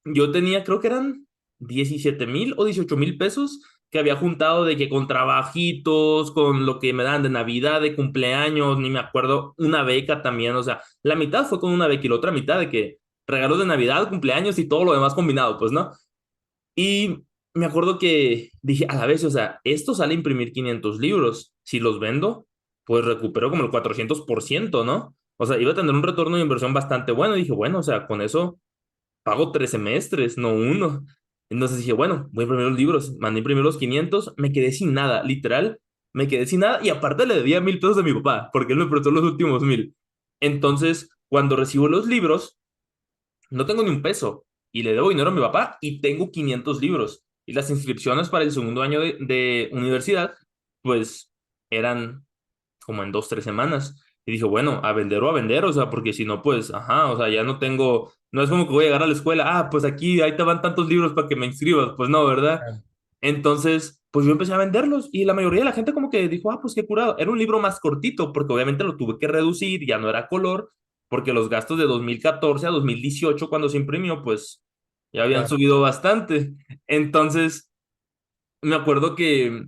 yo tenía, creo que eran 17,000 o 18,000 pesos que había juntado de que con trabajitos, con lo que me dan de Navidad, de cumpleaños, ni me acuerdo, una beca también, o sea, la mitad fue con una beca y la otra mitad de que regalos de Navidad, cumpleaños y todo lo demás combinado, pues, ¿no? Y me acuerdo que dije, a la vez, o sea, esto sale a imprimir 500 libros, si los vendo, pues recupero como el 400%, ¿no? O sea, iba a tener un retorno de inversión bastante bueno, y dije, bueno, o sea, con eso pago 3 semestres, no uno. Entonces dije, bueno, voy a imprimir los libros. Mandé a imprimir los 500, me quedé sin nada. Literal, me quedé sin nada y aparte le debía 1,000 pesos a mi papá, porque él me prestó los últimos 1,000. Entonces, cuando recibo los libros, no tengo ni un peso y le debo dinero a mi papá y tengo 500 libros. Y las inscripciones para el segundo año de universidad, pues eran como en 2, 3 semanas. Y dije, bueno, a vender o a vender, o sea, porque si no, pues, ajá, o sea, ya no tengo, no es como que voy a llegar a la escuela, pues aquí, ahí te van tantos libros para que me inscribas, pues no, ¿verdad? Claro, Entonces, pues yo empecé a venderlos y la mayoría de la gente como que dijo, pues qué curado. Era un libro más cortito porque obviamente lo tuve que reducir, ya no era color, porque los gastos de 2014 a 2018 cuando se imprimió, pues ya habían claro, subido bastante. Entonces, me acuerdo que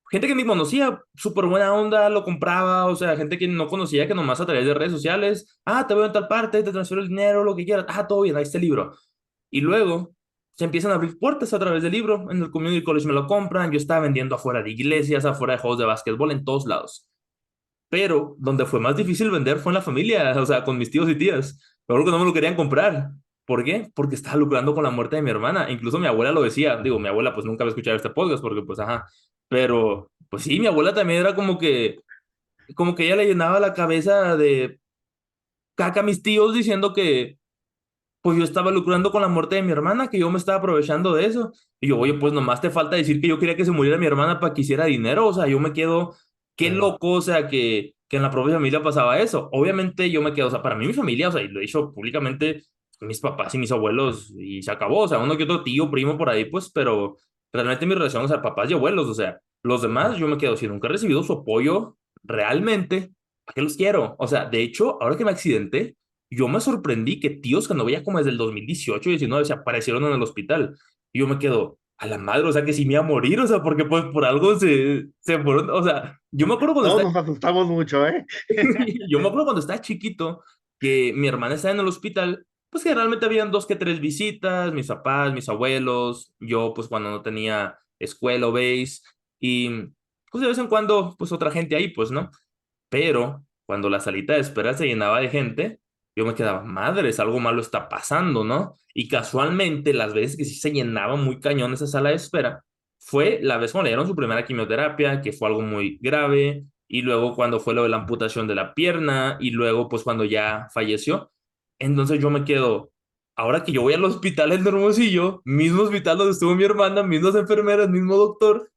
gente que ni conocía, súper buena onda, lo compraba, o sea, gente que no conocía, que nomás a través de redes sociales, te veo en tal parte, te transfiero el dinero, lo que quieras, todo bien, ahí está el libro. Y luego se empiezan a abrir puertas a través del libro, en el community college me lo compran, yo estaba vendiendo afuera de iglesias, afuera de juegos de básquetbol, en todos lados. Pero donde fue más difícil vender fue en la familia, o sea, con mis tíos y tías. Pero que no me lo querían comprar. ¿Por qué? Porque estaba lucrando con la muerte de mi hermana. Incluso mi abuela lo decía. Digo, mi abuela pues nunca va a escuchar este podcast porque pues ajá. Pero pues sí, mi abuela también era como que ella le llenaba la cabeza de caca a mis tíos diciendo que pues yo estaba lucrando con la muerte de mi hermana, que yo me estaba aprovechando de eso. Y yo, oye, pues nomás te falta decir que yo quería que se muriera mi hermana para que hiciera dinero. O sea, yo me quedo, qué claro, loco, o sea, que en la propia familia pasaba eso. Obviamente yo me quedo, o sea, para mí mi familia, o sea, y lo he dicho públicamente, mis papás y mis abuelos, y se acabó. O sea, uno que otro tío, primo por ahí, pues, pero realmente mi relación, o sea, papás y abuelos, o sea, los demás yo me quedo, si nunca he recibido su apoyo realmente, ¿para qué los quiero? O sea, de hecho, ahora que me accidenté, yo me sorprendí que tíos que no veía como desde el 2018 y 19 se aparecieron en el hospital. Y yo me quedo, a la madre, o sea, que sí me iba a morir, o sea, porque pues por algo se fueron, o sea, yo me acuerdo cuando todos estaba, nos asustamos mucho, ¿eh? yo me acuerdo cuando estaba chiquito, que mi hermana estaba en el hospital, pues generalmente habían 2 que 3 visitas, mis papás, mis abuelos, yo pues cuando no tenía escuela o base, y pues de vez en cuando, pues otra gente ahí, pues, ¿no? Pero cuando la salita de espera se llenaba de gente, yo me quedaba, madres, algo malo está pasando, ¿no? Y casualmente, las veces que sí se llenaba muy cañón esa sala de espera, fue la vez cuando le dieron su primera quimioterapia, que fue algo muy grave, y luego cuando fue lo de la amputación de la pierna, y luego pues cuando ya falleció. Entonces yo me quedo, ahora que yo voy al hospital en Hermosillo, mismo hospital donde estuvo mi hermana, mismas enfermeras, mismo doctor,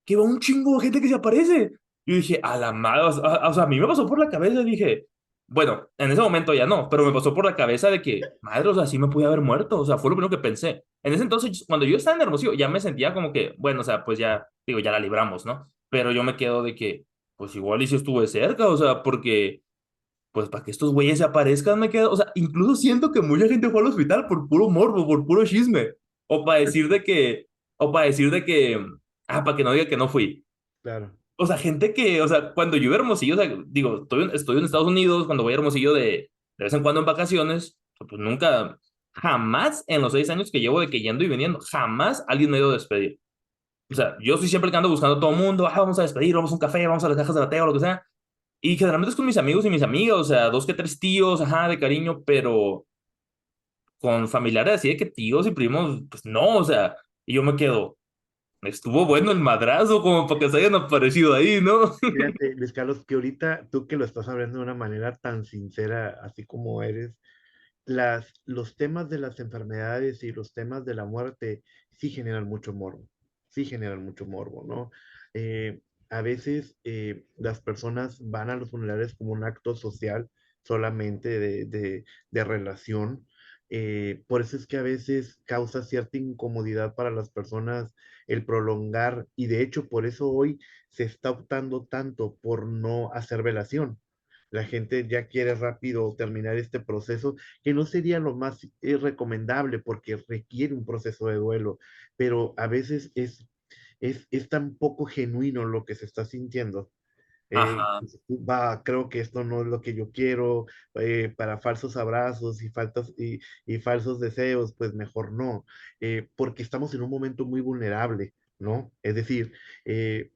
que va un chingo de gente que se aparece. Yo dije, a la madre, o sea, a mí me pasó por la cabeza, dije, bueno, en ese momento ya no, pero me pasó por la cabeza de que, madre, o sea, sí me pude haber muerto, o sea, fue lo primero que pensé. En ese entonces, cuando yo estaba en Hermosillo, ya me sentía como que, bueno, o sea, pues ya, digo, ya la libramos, ¿no? Pero yo me quedo de que, pues igual y si estuve cerca, o sea, porque, pues para que estos güeyes se aparezcan, me quedo, o sea, incluso siento que mucha gente fue al hospital por puro morbo, por puro chisme, o para decir de que, o para decir de que, para que no diga que no fui. Claro. O sea, gente que, o sea, cuando yo iba a Hermosillo, o sea, digo, estoy en Estados Unidos, cuando voy a Hermosillo de vez en cuando en vacaciones, pues nunca, jamás en los 6 años que llevo de que yendo y viniendo, jamás alguien me ha ido a despedir. O sea, yo soy siempre el que ando buscando a todo el mundo, vamos a despedir, vamos a un café, vamos a las cajas de la o lo que sea. Y generalmente es con mis amigos y mis amigas, o sea, 2 que 3 tíos, de cariño, pero con familiares así de que tíos y primos, pues no, o sea, y yo me quedo, estuvo bueno el madrazo como para que se hayan aparecido ahí, ¿no? Fíjate, Luis Carlos, que ahorita tú que lo estás hablando de una manera tan sincera, así como eres, los temas de las enfermedades y los temas de la muerte sí generan mucho morbo, sí generan mucho morbo, ¿no? Eh, a veces las personas van a los funerales como un acto social solamente de relación. Por eso es que a veces causa cierta incomodidad para las personas el prolongar, y de hecho por eso hoy se está optando tanto por no hacer velación. La gente ya quiere rápido terminar este proceso, que no sería lo más recomendable porque requiere un proceso de duelo, pero a veces es tan poco genuino lo que se está sintiendo. Ajá. Creo que esto no es lo que yo quiero, para falsos abrazos y falsos deseos, pues mejor no, porque estamos en un momento muy vulnerable, ¿no? Es decir, eh,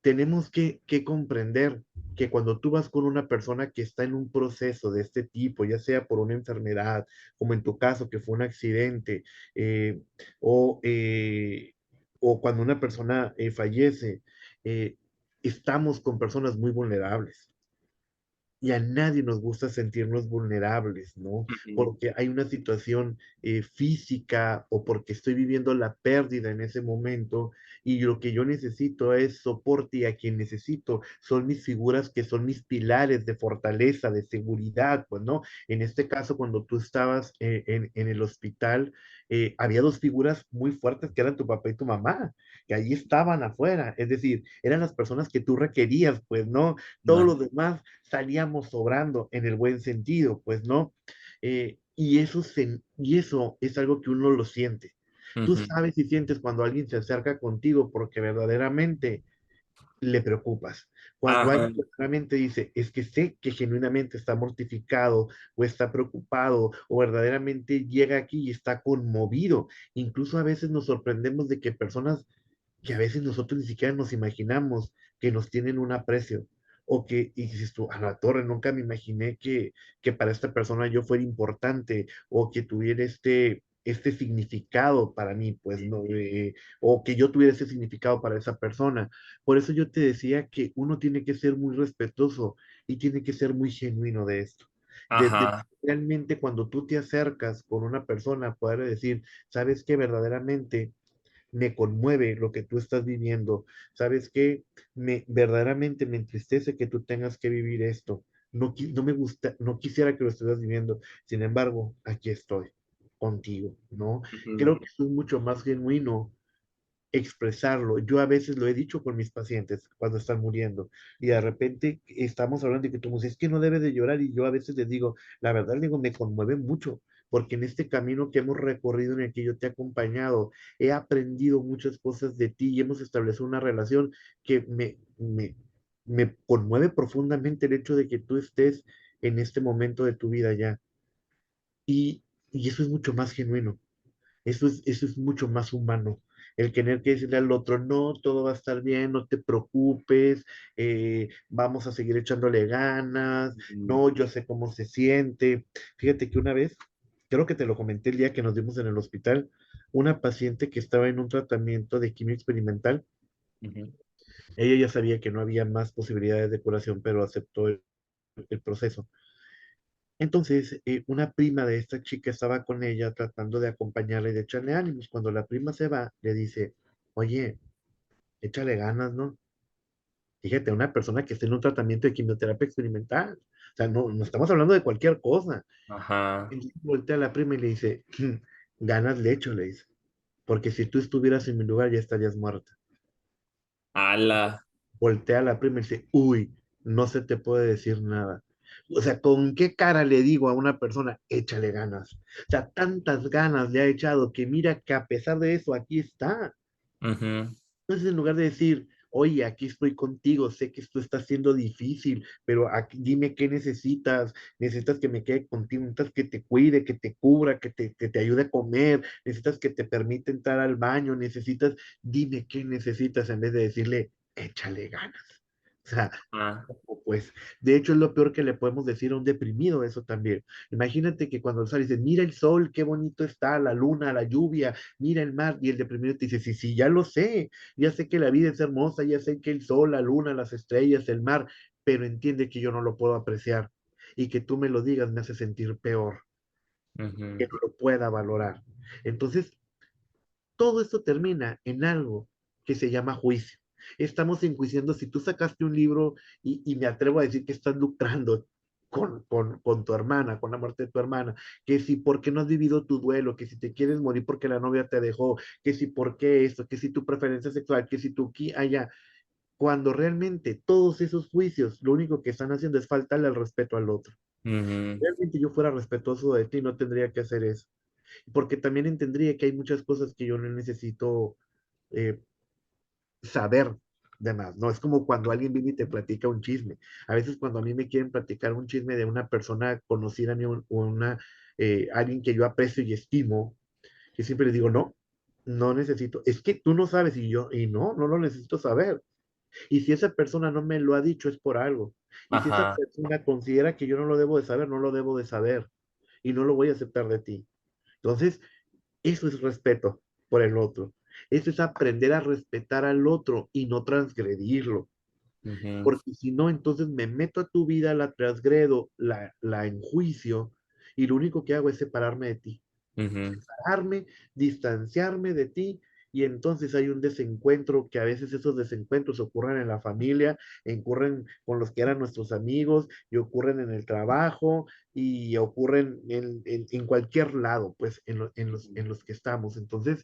tenemos que comprender que cuando tú vas con una persona que está en un proceso de este tipo, ya sea por una enfermedad, como en tu caso, que fue un accidente, eh, o, eh, o cuando una persona fallece, eh, estamos con personas muy vulnerables y a nadie nos gusta sentirnos vulnerables, ¿no? Ujú. Porque hay una situación física o porque estoy viviendo la pérdida en ese momento y lo que yo necesito es soporte y a quien necesito son mis figuras que son mis pilares de fortaleza, de seguridad, pues, ¿no? En este caso, cuando tú estabas en el hospital, había dos figuras muy fuertes que eran tu papá y tu mamá, que ahí estaban afuera, es decir, eran las personas que tú requerías, pues, ¿no? Todos No. los demás salíamos sobrando en el buen sentido, pues no. Y eso es algo que uno lo siente. Tú Ujú. sabes y sientes cuando alguien se acerca contigo porque verdaderamente le preocupas. Cuando Ajá. alguien verdaderamente dice, es que sé que genuinamente está mortificado o está preocupado o verdaderamente llega aquí y está conmovido. Incluso a veces nos sorprendemos de que personas que a veces nosotros ni siquiera nos imaginamos que nos tienen un aprecio. O que, y dices tú, a la torre, nunca me imaginé que para esta persona yo fuera importante o que tuviera este significado para mí, pues, ¿no? O que yo tuviera ese significado para esa persona. Por eso yo te decía que uno tiene que ser muy respetuoso y tiene que ser muy genuino de esto. De Ajá. realmente cuando tú te acercas con una persona, poder decir, sabes que verdaderamente me conmueve lo que tú estás viviendo. ¿Sabes qué? Verdaderamente me entristece que tú tengas que vivir esto. No, no me gusta, no quisiera que lo estuvieras viviendo. Sin embargo, aquí estoy contigo, ¿no? Ujú. Creo que es mucho más genuino expresarlo. Yo a veces lo he dicho con mis pacientes cuando están muriendo y de repente estamos hablando de que tú me dices, es que no debes de llorar y yo a veces les digo, la verdad, les digo, me conmueve mucho porque en este camino que hemos recorrido en el que yo te he acompañado, he aprendido muchas cosas de ti y hemos establecido una relación que me conmueve profundamente el hecho de que tú estés en este momento de tu vida ya. Y eso es mucho más genuino. Eso es mucho más humano. El tener que decirle al otro, no, todo va a estar bien, no te preocupes, vamos a seguir echándole ganas, Ujú. no, yo sé cómo se siente. Fíjate que una vez, creo que te lo comenté el día que nos vimos en el hospital, una paciente que estaba en un tratamiento de quimio experimental, Ujú. ella ya sabía que no había más posibilidades de curación, pero aceptó el proceso. Entonces, una prima de esta chica estaba con ella tratando de acompañarla y de echarle ánimos. Cuando la prima se va, le dice, oye, échale ganas, ¿no? Fíjate, una persona que está en un tratamiento de quimioterapia experimental. O sea, no, no estamos hablando de cualquier cosa. Ajá. Entonces voltea a la prima y le dice, ganas le echo, le dice. Porque si tú estuvieras en mi lugar ya estarías muerta. Ala. Voltea a la prima y dice, uy, no se te puede decir nada. O sea, ¿con qué cara le digo a una persona, échale ganas? O sea, tantas ganas le ha echado que mira que a pesar de eso, aquí está. Ujú. Entonces, en lugar de decir, oye, aquí estoy contigo, sé que esto está siendo difícil, pero dime qué necesitas, necesitas que me quede contigo, necesitas que te cuide, que te cubra, que te ayude a comer, necesitas que te permita entrar al baño, necesitas, dime qué necesitas en vez de decirle, échale ganas. O sea, Ah. pues, de hecho es lo peor que le podemos decir a un deprimido, eso también. Imagínate que cuando sales dices, mira el sol, qué bonito está, la luna, la lluvia, mira el mar, y el deprimido te dice, sí, sí, ya lo sé, ya sé que la vida es hermosa, ya sé que el sol, la luna, las estrellas, el mar, pero entiende que yo no lo puedo apreciar y que tú me lo digas me hace sentir peor, que Ujú. no lo pueda valorar. Entonces, todo esto termina en algo que se llama juicio. Estamos enjuiciando, si tú sacaste un libro y me atrevo a decir que estás lucrando con tu hermana, con la muerte de tu hermana, que si porque no has vivido tu duelo, que si te quieres morir porque la novia te dejó, que si por qué esto, que si tu preferencia sexual, que si tú aquí, allá, cuando realmente todos esos juicios lo único que están haciendo es faltarle el respeto al otro. Ujú. Realmente yo fuera respetuoso de ti, no tendría que hacer eso porque también entendería que hay muchas cosas que yo no necesito eh, saber de más, ¿no? Es como cuando alguien viene y te platica un chisme. A veces cuando a mí me quieren platicar un chisme de una persona conocida a mí o una, alguien que yo aprecio y estimo, yo siempre les digo, no, no necesito, es que tú no sabes y yo, y no, no lo necesito saber. Y si esa persona no me lo ha dicho es por algo. Y si esa Ajá. persona considera que yo no lo debo de saber, no lo debo de saber. Y no lo voy a aceptar de ti. Entonces, eso es respeto por el otro. Eso es aprender a respetar al otro y no transgredirlo. Ujú, porque si no, entonces me meto a tu vida, la transgredo, la enjuicio, y lo único que hago es separarme de ti, ujú, separarme, distanciarme de ti, y entonces hay un desencuentro, que a veces esos desencuentros ocurren en la familia, ocurren con los que eran nuestros amigos, y ocurren en el trabajo, y ocurren en cualquier lado, pues en los que estamos. Entonces,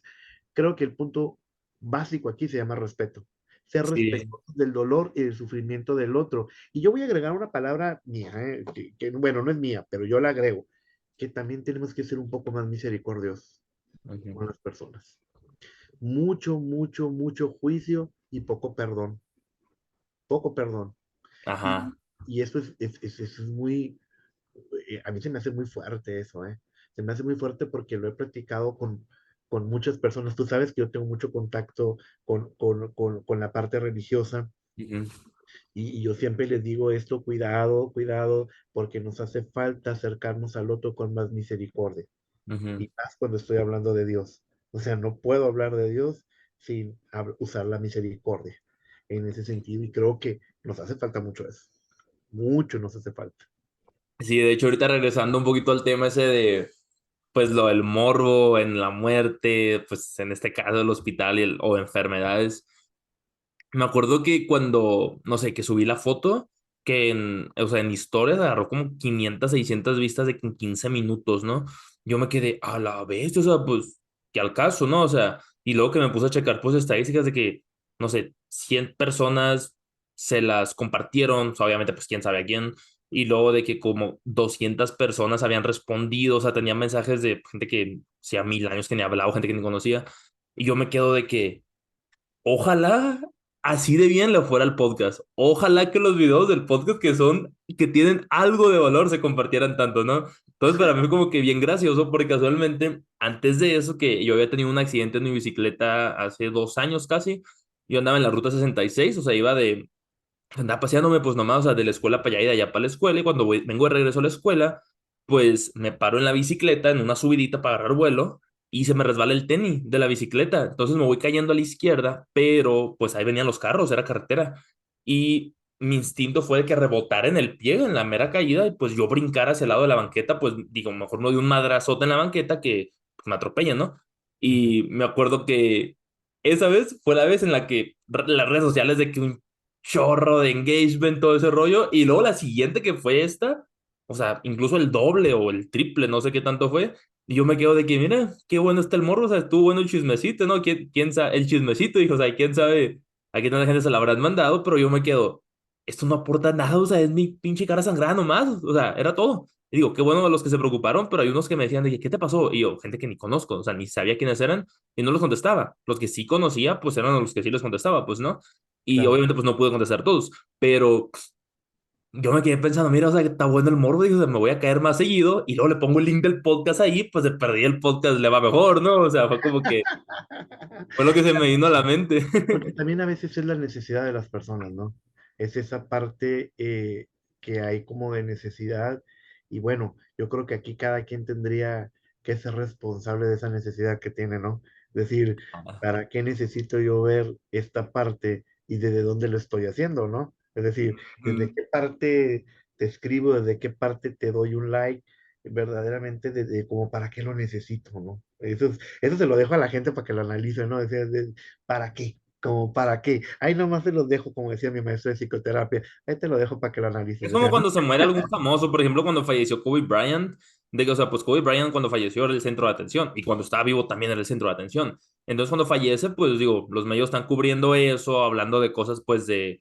creo que el punto básico aquí se llama respeto. Ser sí, respetuosos del dolor y del sufrimiento del otro. Y yo voy a agregar una palabra mía, bueno, no es mía, pero yo la agrego, que también tenemos que ser un poco más misericordiosos ujú, con las personas. Mucho, mucho, mucho juicio y poco perdón. Poco perdón. Y, ajá, y eso eso es muy, a mí se me hace muy fuerte eso, ¿eh? Se me hace muy fuerte porque lo he practicado con muchas personas. Tú sabes que yo tengo mucho contacto con la parte religiosa ujú, y yo siempre les digo esto, cuidado, cuidado, porque nos hace falta acercarnos al otro con más misericordia. ujú. Y más cuando estoy hablando de Dios. O sea, no puedo hablar de Dios sin usar la misericordia en ese sentido y creo que nos hace falta mucho eso. Mucho nos hace falta. Sí, de hecho, ahorita regresando un poquito al tema ese de, pues, lo del morbo en la muerte, pues, en este caso, el hospital o enfermedades. Me acuerdo que cuando, no sé, que subí la foto, que o sea, en historias agarró como 500 600 vistas de que en 15 minutos, ¿no? Yo me quedé, a la vez, o sea, pues, que al caso, ¿no? O sea, y luego que me puse a checar, pues, estadísticas de que, no sé, 100 personas se las compartieron, o sea, obviamente, pues, quién sabe a quién, y luego de que como 200 personas habían respondido, o sea, tenían mensajes de gente que hacía 1000 años que ni hablaba, o gente que ni conocía, y yo me quedo de que ojalá así de bien le fuera el podcast. Ojalá que los videos del podcast que tienen algo de valor se compartieran tanto, ¿no? Entonces para mí fue como que bien gracioso porque casualmente antes de eso que yo había tenido un accidente en mi bicicleta hace 2 años casi, yo andaba en la ruta 66, o sea, andaba paseándome pues nomás, o sea, de la escuela para allá y de allá para la escuela y cuando vengo de regreso a la escuela, pues me paro en la bicicleta en una subidita para agarrar vuelo y se me resbala el tenis de la bicicleta. Entonces me voy cayendo a la izquierda, pero pues ahí venían los carros, era carretera. Y mi instinto fue de que rebotara en el pie, en la mera caída, y pues yo brincar hacia el lado de la banqueta, pues digo, mejor no de un madrazote en la banqueta que pues, me atropella, ¿no? Ujú. Y me acuerdo que esa vez fue la vez en la que las redes sociales de que un chorro de engagement, todo ese rollo. Y luego la siguiente que fue esta, o sea, incluso el doble o el triple, no sé qué tanto fue. Y yo me quedo de que, mira, qué bueno está el morro, o sea, estuvo bueno el chismecito, ¿no? ¿Quién sabe? El chismecito, dijo, o sea, quién sabe a qué tanta gente se la habrán mandado, pero yo me quedo, esto no aporta nada, o sea, es mi pinche cara sangrada nomás, o sea, era todo. Y digo, qué bueno de los que se preocuparon, pero hay unos que me decían de que, ¿qué te pasó? Y yo, gente que ni conozco, o sea, ni sabía quiénes eran, y no los contestaba. Los que sí conocía, pues eran los que sí les contestaba, pues, ¿no? Y Claro. obviamente pues no pude contestar todos, pero yo me quedé pensando, mira, o sea, que está bueno el morbo, dije, o sea, me voy a caer más seguido y luego le pongo el link del podcast ahí, pues de perdí el podcast le va mejor, ¿no? O sea, fue como que fue lo que se me vino a la mente. Porque también a veces es la necesidad de las personas, ¿no? Es esa parte que hay como de necesidad. Y bueno, yo creo que aquí cada quien tendría que ser responsable de esa necesidad que tiene, ¿no? Es decir, ¿para qué necesito yo ver esta parte y desde dónde lo estoy haciendo, ¿no? Es decir, desde Mm. qué parte te escribo, desde qué parte te doy un like, verdaderamente, desde como para qué lo necesito, ¿no? Eso se lo dejo a la gente para que lo analice, ¿no? ¿Para qué? Como para qué. Ahí nomás te los dejo, como decía mi maestro de psicoterapia. Ahí te lo dejo para que lo Es analices. O como sea, no. cuando se muere algún famoso, por ejemplo, cuando falleció Kobe Bryant, de que, o sea, pues Kobe Bryant cuando falleció era el centro de atención y cuando estaba vivo también era el centro de atención. Entonces, cuando fallece, pues digo, los medios están cubriendo eso, hablando de cosas, pues de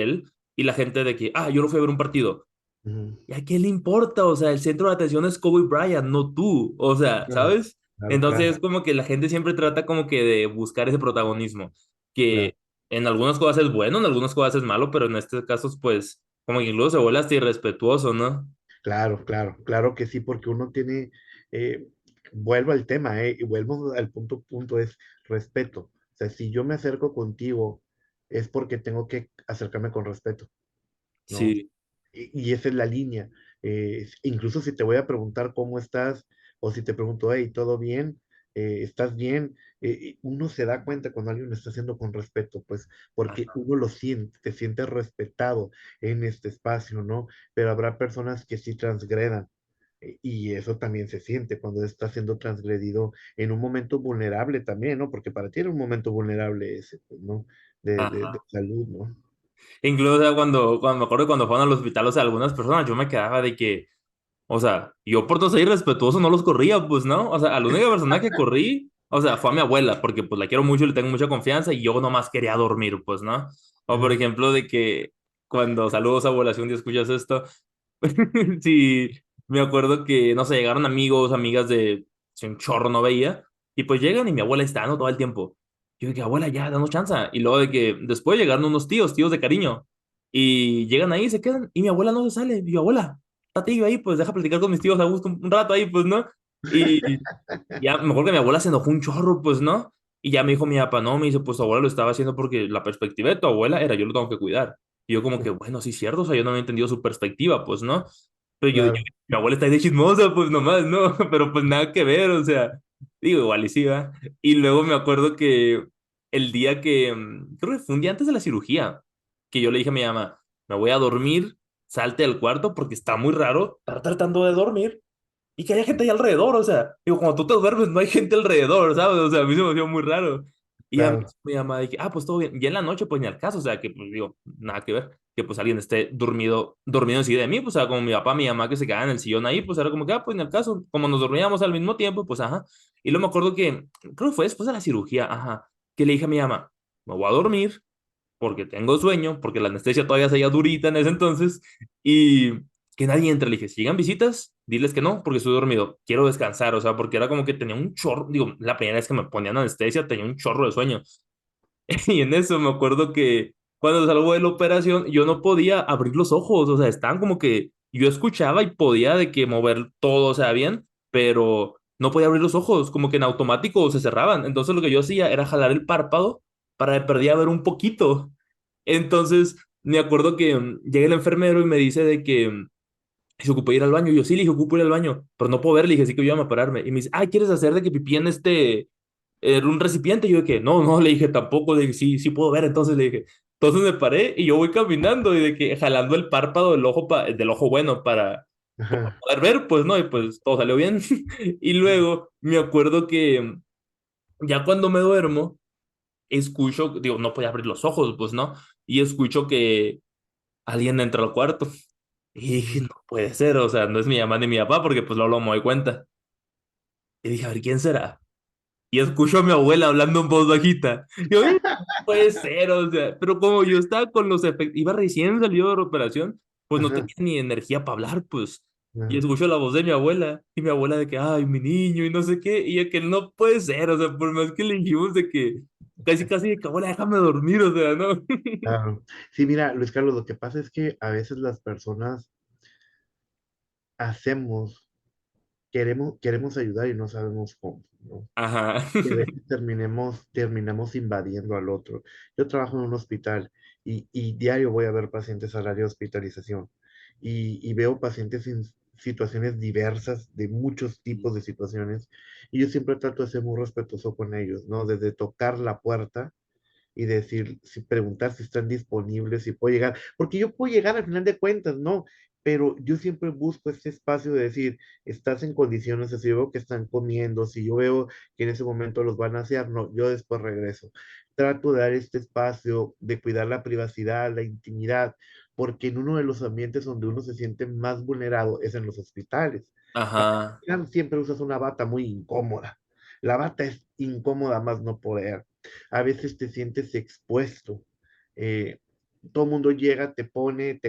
él y la gente de que, yo no fui a ver un partido. Ujú. ¿Y a quién le importa? O sea, el centro de atención es Kobe Bryant, no tú. O sea, Claro, ¿sabes? claro, Entonces claro, es como que la gente siempre trata como que de buscar ese protagonismo, claro, que en algunas cosas es bueno, en algunas cosas es malo, pero en estos casos, pues, como que incluso se vuelve hasta irrespetuoso, ¿no? claro, claro, claro que sí, porque uno tiene, eh, vuelvo al tema, y vuelvo al punto es respeto. O sea, si yo me acerco contigo, es porque tengo que acercarme con respeto, ¿no? Sí. Y esa es la línea. Incluso si te voy a preguntar cómo estás, o si te pregunto, hey, ¿todo bien? ¿estás bien? Uno se da cuenta cuando alguien lo está haciendo con respeto, pues, porque Ajá. uno lo siente, te sientes respetado en este espacio, ¿no? Pero habrá personas que sí transgredan. Y eso también se siente cuando está siendo transgredido en un momento vulnerable también, ¿no? Porque para ti era un momento vulnerable ese, pues, ¿no? De Ajá. salud, ¿no? Incluso, o sea, cuando me acuerdo cuando fueron al hospital, o sea, algunas personas, yo me quedaba de que, o sea, yo por todo ser irrespetuoso no los corría, pues, ¿no? O sea, a la única persona que corrí, o sea, fue a mi abuela, porque pues la quiero mucho, le tengo mucha confianza y yo nomás quería dormir, pues, ¿no? O por Ajá, ejemplo, de que cuando saludos abuela, si un día escuchas esto, sí, me acuerdo que, no sé, llegaron amigos, amigas de, si un chorro no veía, y pues llegan y mi abuela está, ¿no? Todo el tiempo. Yo dije, abuela, ya, danos chance. Y luego de que después llegaron unos tíos, tíos de cariño, y llegan ahí, se quedan, y mi abuela no se sale. Y yo, abuela, estate yo ahí, pues deja platicar con mis tíos a gusto un rato ahí, pues, ¿no? Y ya, mejor que mi abuela se enojó un chorro, pues, ¿no? Y ya me dijo mi papá, no, me dice, pues tu abuela lo estaba haciendo porque la perspectiva de tu abuela era yo lo tengo que cuidar. Y yo como que, bueno, sí es cierto, o sea, yo no había entendido su perspectiva, pues, ¿no? Pero claro. mi abuela está ahí de chismosa, pues nomás, ¿no? Pero pues nada que ver, o sea, digo, igual y sí, ¿va? Y luego me acuerdo que el día que, creo que fue un día antes de la cirugía, que yo le dije a mi mamá, me voy a dormir, salte al cuarto porque está muy raro estar tratando de dormir y que haya gente ahí alrededor, o sea, digo, cuando tú te duermes no hay gente alrededor, ¿sabes? O sea, a mí se me hacía muy raro. Y a mí, Claro. mi mamá dije, ah, pues todo bien. Y en la noche, pues ni al caso, o sea, que pues digo, nada que ver, que pues alguien esté dormido enseguida de mí, pues, o sea, como mi papá, mi mamá que se quedaban en el sillón ahí, pues era como que, ah, pues ni al caso, como nos dormíamos al mismo tiempo, pues ajá. Y luego me acuerdo que, creo que fue después de la cirugía, ajá, que le dije a mi mamá, me voy a dormir, porque tengo sueño, porque la anestesia todavía seguía durita en ese entonces, y que nadie entre. Le dije, si llegan visitas, diles que no, porque estoy dormido, quiero descansar, o sea, porque era como que tenía un chorro, digo, la primera vez que me ponían anestesia tenía un chorro de sueño. Y en eso me acuerdo que cuando salgo de la operación, yo no podía abrir los ojos, o sea, estaban como que yo escuchaba y podía de que mover todo, o sea, bien, pero no podía abrir los ojos, como que en automático se cerraban. Entonces lo que yo hacía era jalar el párpado para de perdida ver un poquito. Entonces, me acuerdo que llega el enfermero y me dice de que se ocupó ir al baño. Y yo, sí, le dije, ocupo ir al baño, pero no puedo ver, le dije, sí que yo iba a pararme. Y me dice, ay, ¿quieres hacer de que pipí en un recipiente? Y yo de que, no, no, le dije, tampoco, le dije, sí, sí puedo ver. Entonces le dije, entonces me paré y yo voy caminando y de que jalando el párpado del ojo, del ojo bueno para Ajá. poder ver, pues, ¿no? Y pues todo salió bien. Y luego me acuerdo que ya cuando me duermo, escucho, digo, no podía abrir los ojos, pues, ¿no? Y escucho que alguien entra al cuarto. Y dije, Ujú. no puede ser, o sea, no es mi mamá ni mi papá, porque pues luego me doy cuenta. Y dije, a ver, ¿quién será? Y escucho a mi abuela hablando en voz bajita. Y yo, no puede ser, o sea, pero como yo estaba con los efectos, iba recién salido de la operación, pues no Ajá. tenía ni energía para hablar, pues. Y Ajá. escucho la voz de mi abuela, y mi abuela de que, ay, mi niño, y no sé qué, y yo que no puede ser, o sea, por más que le dijimos de que, casi, casi de que, abuela, déjame dormir, o sea, ¿no? Claro. Sí, mira, Luis Carlos, lo que pasa es que a veces las personas hacemos, queremos ayudar y no sabemos cómo, ¿no? Ajá. Y a veces terminamos invadiendo al otro. Yo trabajo en un hospital y diario voy a ver pacientes al área de hospitalización y veo pacientes en situaciones diversas, de muchos tipos de situaciones, y yo siempre trato de ser muy respetuoso con ellos, ¿no? Desde tocar la puerta y decir, si preguntar si están disponibles, si puedo llegar, porque yo puedo llegar al final de cuentas, ¿no? Pero yo siempre busco este espacio de decir, estás en condiciones, si yo veo que están comiendo, si yo veo que en ese momento los van a hacer, no, yo después regreso. Trato de dar este espacio, de cuidar la privacidad, la intimidad, porque en uno de los ambientes donde uno se siente más vulnerado es en los hospitales. Ajá. Siempre usas una bata muy incómoda. La bata es incómoda más no poder. A veces te sientes expuesto. Eh, Todo el mundo llega, te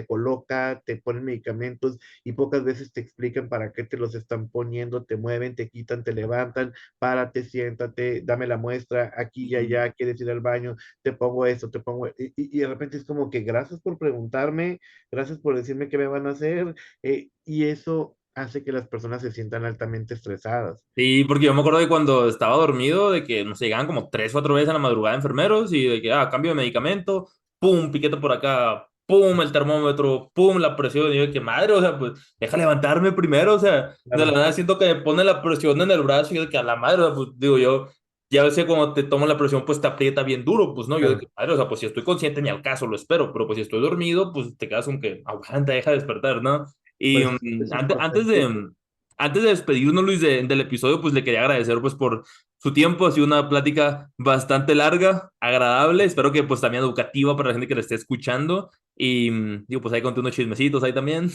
coloca, te ponen medicamentos y pocas veces te explican para qué te los están poniendo, te mueven, te quitan, te levantan, párate, siéntate, dame la muestra, aquí y allá, quieres ir al baño, te pongo esto, te pongo... Y de repente es como que gracias por preguntarme, gracias por decirme qué me van a hacer, y eso hace que las personas se sientan altamente estresadas. Sí, porque yo me acuerdo de cuando estaba dormido, de que, no sé, llegaban como tres, cuatro veces a la madrugada enfermeros y de que, ah, cambio de medicamento, pum, piquete por acá, pum, el termómetro, pum, la presión, y yo de que madre, o sea, pues deja levantarme primero, o sea, de la Claro, nada siento que me pone la presión en el brazo, y yo de que a la madre, o sea, pues digo yo, ya ves que cuando te toman la presión, pues te aprieta bien duro, pues no, yo de que claro. madre, o sea, pues si estoy consciente ni al caso lo espero, pero pues si estoy dormido, pues te quedas como que aguanta, deja de despertar, ¿no? Y Pues es antes, antes de, importante. antes de despedirnos, Luis, del episodio, pues le quería agradecer pues por su tiempo. Ha sido una plática bastante larga, agradable, espero que pues también educativa para la gente que la esté escuchando. Y digo, pues ahí conté unos chismecitos ahí también.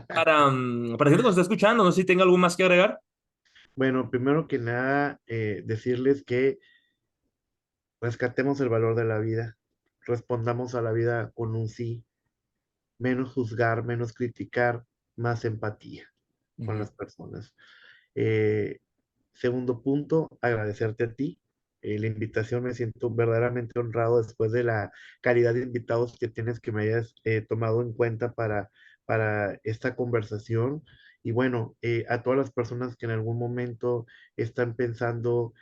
Para la gente que nos está escuchando, no sé si tenga algo más que agregar. Bueno, primero que nada, decirles que rescatemos el valor de la vida, respondamos a la vida con un sí, menos juzgar, menos criticar, más empatía con Ujú, las personas. Eh, Segundo punto, agradecerte a ti. La invitación, me siento verdaderamente honrado después de la calidad de invitados que tienes, que me hayas tomado en cuenta para esta conversación. Y bueno, a todas las personas que en algún momento están pensando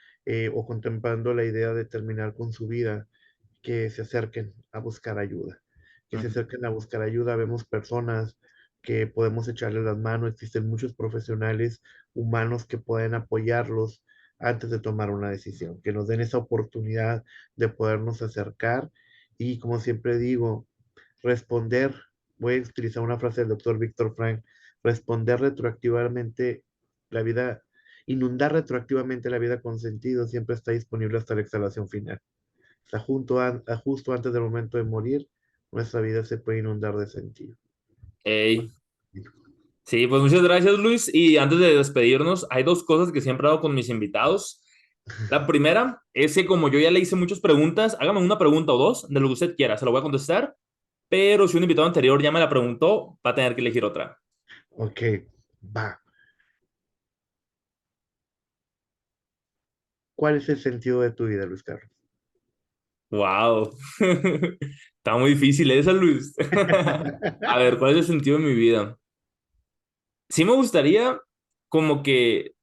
o contemplando la idea de terminar con su vida, que se acerquen a buscar ayuda, que se ujú. acerquen a buscar ayuda. Vemos personas que podemos echarles las manos, existen muchos profesionales humanos que pueden apoyarlos antes de tomar una decisión, que nos den esa oportunidad de podernos acercar y, como siempre digo, responder. Voy a utilizar una frase del doctor Víctor Frank: responder retroactivamente la vida, inundar retroactivamente la vida con sentido siempre está disponible hasta la exhalación final. O sea, justo antes del momento de morir, nuestra vida se puede inundar de sentido. Ey, sí, pues muchas gracias, Luis. Y antes de despedirnos, hay dos cosas que siempre hago con mis invitados. La primera es que como yo ya le hice muchas preguntas, hágame una pregunta o dos de lo que usted quiera, se lo voy a contestar, pero si un invitado anterior ya me la preguntó, va a tener que elegir otra. Ok, va. ¿Cuál es el sentido de tu vida, Luis Carlos? Wow. Está muy difícil esa, Luis. A ver, ¿cuál es el sentido de mi vida? Sí me gustaría como que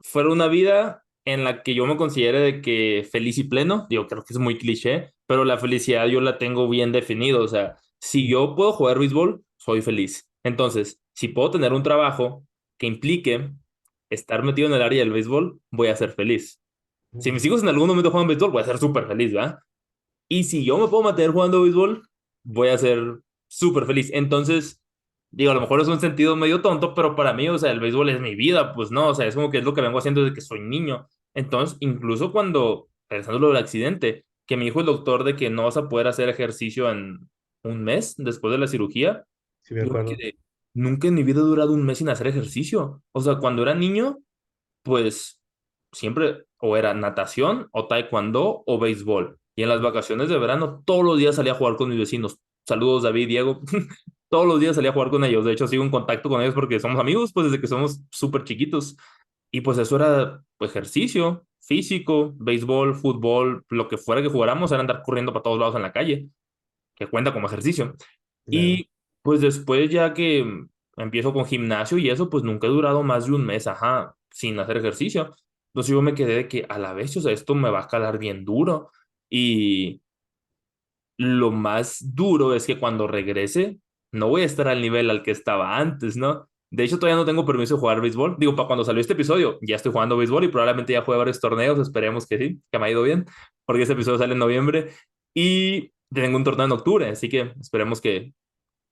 fuera una vida en la que yo me considere de que feliz y pleno. Digo, creo que es muy cliché, pero la felicidad yo la tengo bien definido. O sea, si yo puedo jugar béisbol, soy feliz. Entonces, si puedo tener un trabajo que implique estar metido en el área del béisbol, voy a ser feliz. Si mis hijos en algún momento juegan béisbol, voy a ser súper feliz, ¿verdad? Y si yo me puedo mantener jugando béisbol, voy a ser súper feliz. Entonces, digo, a lo mejor es un sentido medio tonto, pero para mí, o sea, el béisbol es mi vida, pues no, o sea, es como que es lo que vengo haciendo desde que soy niño. Entonces, incluso cuando, pensando lo del accidente, que me dijo el doctor de que no vas a poder hacer ejercicio en un mes después de la cirugía, Sí, me yo me acuerdo. quedé, nunca en mi vida he durado un mes sin hacer ejercicio. O sea, cuando era niño, pues siempre o era natación o taekwondo o béisbol. Y en las vacaciones de verano todos los días salía a jugar con mis vecinos. Saludos David, Diego. Todos los días salía a jugar con ellos. De hecho, sigo en contacto con ellos porque somos amigos, pues desde que somos súper chiquitos. Y pues eso era pues, ejercicio físico, béisbol, fútbol, lo que fuera que jugáramos era andar corriendo para todos lados en la calle, que cuenta como ejercicio. Claro. Y pues después ya que empiezo con gimnasio y eso, pues nunca he durado más de un mes, ajá, sin hacer ejercicio. Entonces yo me quedé de que a la vez, o sea, esto me va a calar bien duro. Y lo más duro es que cuando regrese, no voy a estar al nivel al que estaba antes, ¿no? De hecho, todavía no tengo permiso de jugar béisbol. Digo, para cuando salió este episodio, ya estoy jugando béisbol y probablemente ya juegue varios torneos. Esperemos que sí, que me ha ido bien, porque este episodio sale en noviembre. Y tengo un torneo en octubre, así que esperemos que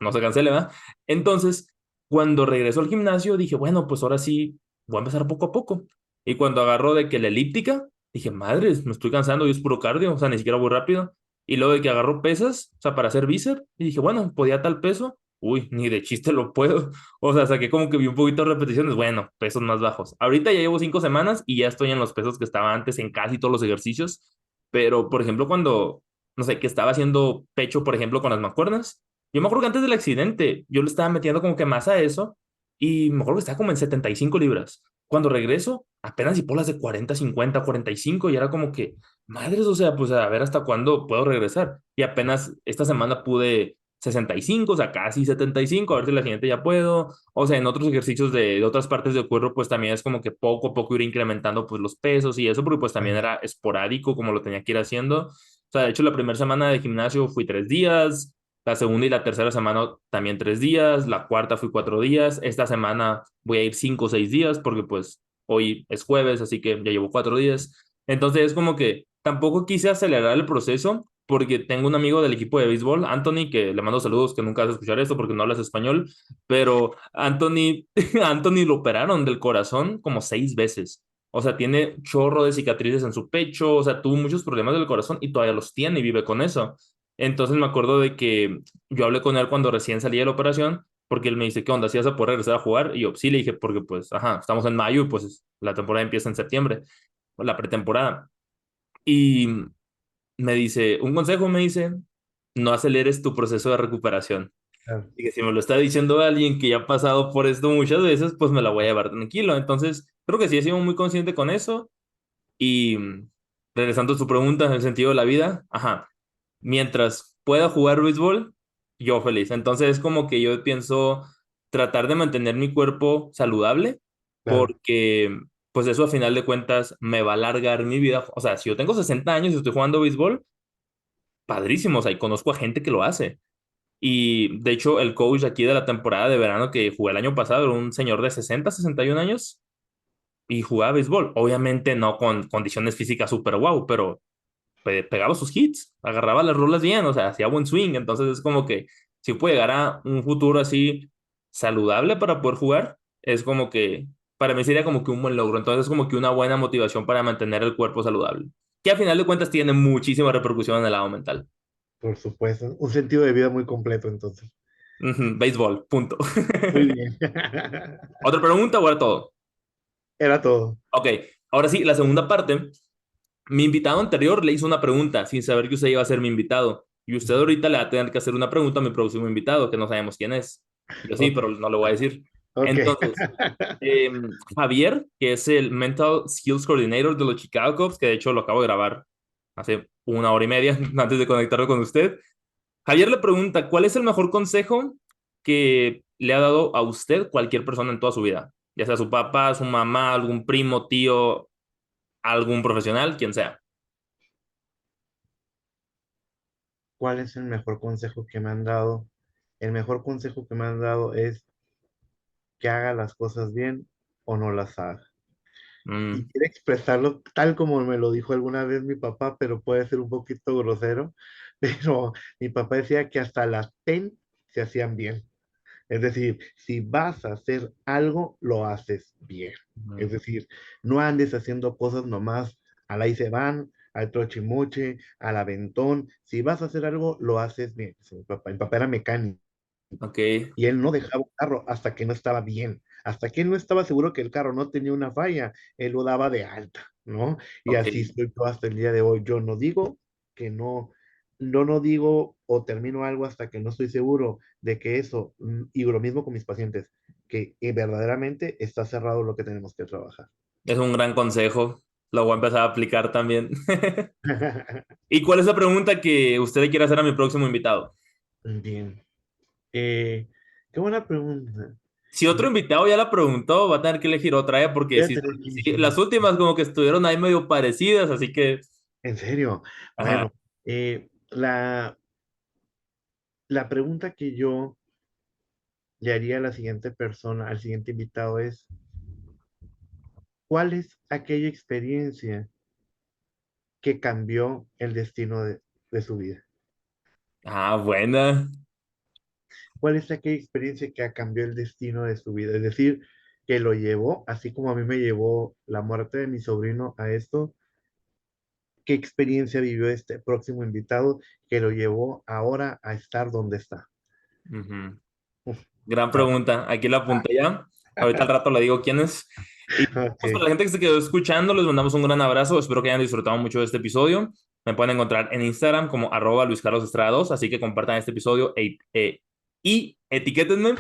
no se cancele, ¿verdad? Entonces, cuando regreso al gimnasio, dije, bueno, pues ahora sí, voy a empezar poco a poco. Y cuando agarro de que la elíptica, dije, madres, me estoy cansando y es puro cardio, o sea, ni siquiera voy rápido. Y luego de que agarro pesas, o sea, para hacer bíceps, y dije, bueno, podía tal peso, uy, ni de chiste lo puedo. O sea, saqué como que vi un poquito de repeticiones, bueno, pesos más bajos. Ahorita ya llevo 5 semanas y ya estoy en los pesos que estaba antes en casi todos los ejercicios. Pero, por ejemplo, cuando, no sé, que estaba haciendo pecho, por ejemplo, con las mancuernas, yo me acuerdo que antes del accidente yo le estaba metiendo como que más a eso y me acuerdo que estaba como en 75 libras. Cuando regreso, apenas y las de 40, 50, 45 y era como que, madres, o sea, pues a ver hasta cuándo puedo regresar. Y apenas esta semana pude 65, o sea, casi 75, a ver si la siguiente ya puedo. O sea, en otros ejercicios de otras partes del cuerpo, pues también es como que poco a poco ir incrementando pues los pesos y eso, porque pues también Claro. era esporádico como lo tenía que ir haciendo. O sea, de hecho, la primera semana de gimnasio fui 3 días, La segunda y la tercera semana también 3 días. La cuarta fui 4 días. Esta semana voy a ir 5 o 6 días porque pues hoy es jueves, así que ya llevo 4 días. Entonces es como que tampoco quise acelerar el proceso porque tengo un amigo del equipo de béisbol, Anthony, que le mando saludos, que nunca vas a escuchar esto porque no hablas español, pero Anthony, Anthony lo operaron del corazón como 6 veces. O sea, tiene chorro de cicatrices en su pecho, o sea, tuvo muchos problemas del corazón y todavía los tiene y vive con eso. Entonces me acuerdo de que yo hablé con él cuando recién salí de la operación, porque él me dice, ¿qué onda? ¿Si vas a poder regresar a jugar? Y yo, sí, le dije, porque pues, ajá, estamos en mayo y pues la temporada empieza en septiembre, la pretemporada. Y me dice, un consejo me dice, no aceleres tu proceso de recuperación. Claro, Y que si me lo está diciendo alguien que ya ha pasado por esto muchas veces, pues me la voy a llevar tranquilo. Entonces, creo que sí he sido muy consciente con eso. Y regresando a su pregunta en el sentido de la vida, ajá, mientras pueda jugar béisbol, yo feliz. Entonces es como que yo pienso tratar de mantener mi cuerpo saludable claro, porque pues eso a final de cuentas me va a alargar mi vida. O sea, si yo tengo 60 años y estoy jugando béisbol, padrísimo, o sea, y conozco a gente que lo hace. Y de hecho el coach aquí de la temporada de verano que jugué el año pasado era un señor de 60 61 años y jugaba béisbol. Obviamente no con condiciones físicas súper guau, pero pegaba sus hits, agarraba las rolas bien, o sea, hacía buen swing. Entonces es como que si puede llegar a un futuro así saludable para poder jugar, es como que para mí sería como que un buen logro. Entonces es como que una buena motivación para mantener el cuerpo saludable, que a final de cuentas tiene muchísima repercusión en el lado mental. por supuesto. Un sentido de vida muy completo, entonces. Ujú, béisbol, punto. Muy bien. ¿Otra pregunta o era todo? Era todo. Ok, ahora sí, la segunda parte. Mi invitado anterior le hizo una pregunta sin saber que usted iba a ser mi invitado. Y usted ahorita le va a tener que hacer una pregunta a mi próximo invitado, que no sabemos quién es. Yo sí, Ok, pero no le voy a decir. ok. Entonces, Javier, que es el Mental Skills Coordinator de los Chicago Cubs, que de hecho lo acabo de grabar hace 1 hora y media antes de conectarlo con usted. Javier le pregunta, ¿cuál es el mejor consejo que le ha dado a usted cualquier persona en toda su vida? Ya sea su papá, su mamá, algún primo, tío, algún profesional, quien sea. ¿Cuál es el mejor consejo que me han dado? El mejor consejo que me han dado es que haga las cosas bien o no las haga. Y Mm, quiero expresarlo tal como me lo dijo alguna vez mi papá, pero puede ser un poquito grosero. Pero mi papá decía que hasta las se hacían bien. Es decir, si vas a hacer algo, lo haces bien. Es mm, decir, no andes haciendo cosas nomás al ahí se van, al trochimuche, al aventón. Si vas a hacer algo, lo haces bien. Sí, mi papá era mecánico ok, y él no dejaba un carro hasta que no estaba bien. Hasta que él no estaba seguro que el carro no tenía una falla, él lo daba de alta, ¿no? Y ok. así estoy yo hasta el día de hoy. Yo no digo que no, no digo o termino algo hasta que no estoy seguro de que eso, y lo mismo con mis pacientes, que verdaderamente está cerrado lo que tenemos que trabajar. Es un gran consejo. Lo voy a empezar a aplicar también. ¿Y cuál es la pregunta que usted le quiere hacer a mi próximo invitado? Bien. Eh, qué buena pregunta. Si otro Yo invitado ya la preguntó, va a tener que elegir otra, ¿eh? Porque voy a sí, tener que sí, elegir las últimas como que estuvieron ahí medio parecidas, así que, en serio. ajá. Bueno, la pregunta que yo le haría a la siguiente persona, al siguiente invitado es, ¿cuál es aquella experiencia que cambió el destino de su vida? Ah, buena. ¿Cuál es aquella experiencia que cambió el destino de su vida? Es decir, que lo llevó, así como a mí me llevó la muerte de mi sobrino a esto, ¿qué experiencia vivió este próximo invitado que lo llevó ahora a estar donde está? Ujú. Uf, Gran está pregunta. Aquí la bueno. apunté ya. Ahorita al rato le digo quién es. Y Ok, pues, para la gente que se quedó escuchando, les mandamos un gran abrazo. Espero que hayan disfrutado mucho de este episodio. Me pueden encontrar en Instagram como @Luis Carlos Estrada 2, así que compartan este episodio y etiquétenme.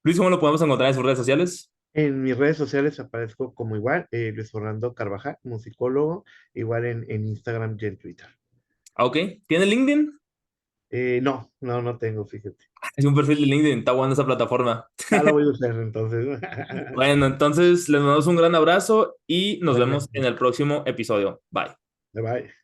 Luis, ¿cómo lo podemos encontrar en sus redes sociales? en mis redes sociales aparezco como igual, Luis Fernando Carvajal, musicólogo, igual en Instagram y en Twitter. Ah, ok. ¿Tiene LinkedIn? No, no, no tengo, fíjate. Es un perfil de LinkedIn. Está buena esa plataforma. Ya lo voy a usar entonces. Bueno, entonces les mandamos un gran abrazo y nos vemos en Igualmente. el próximo episodio. Bye. Bye bye.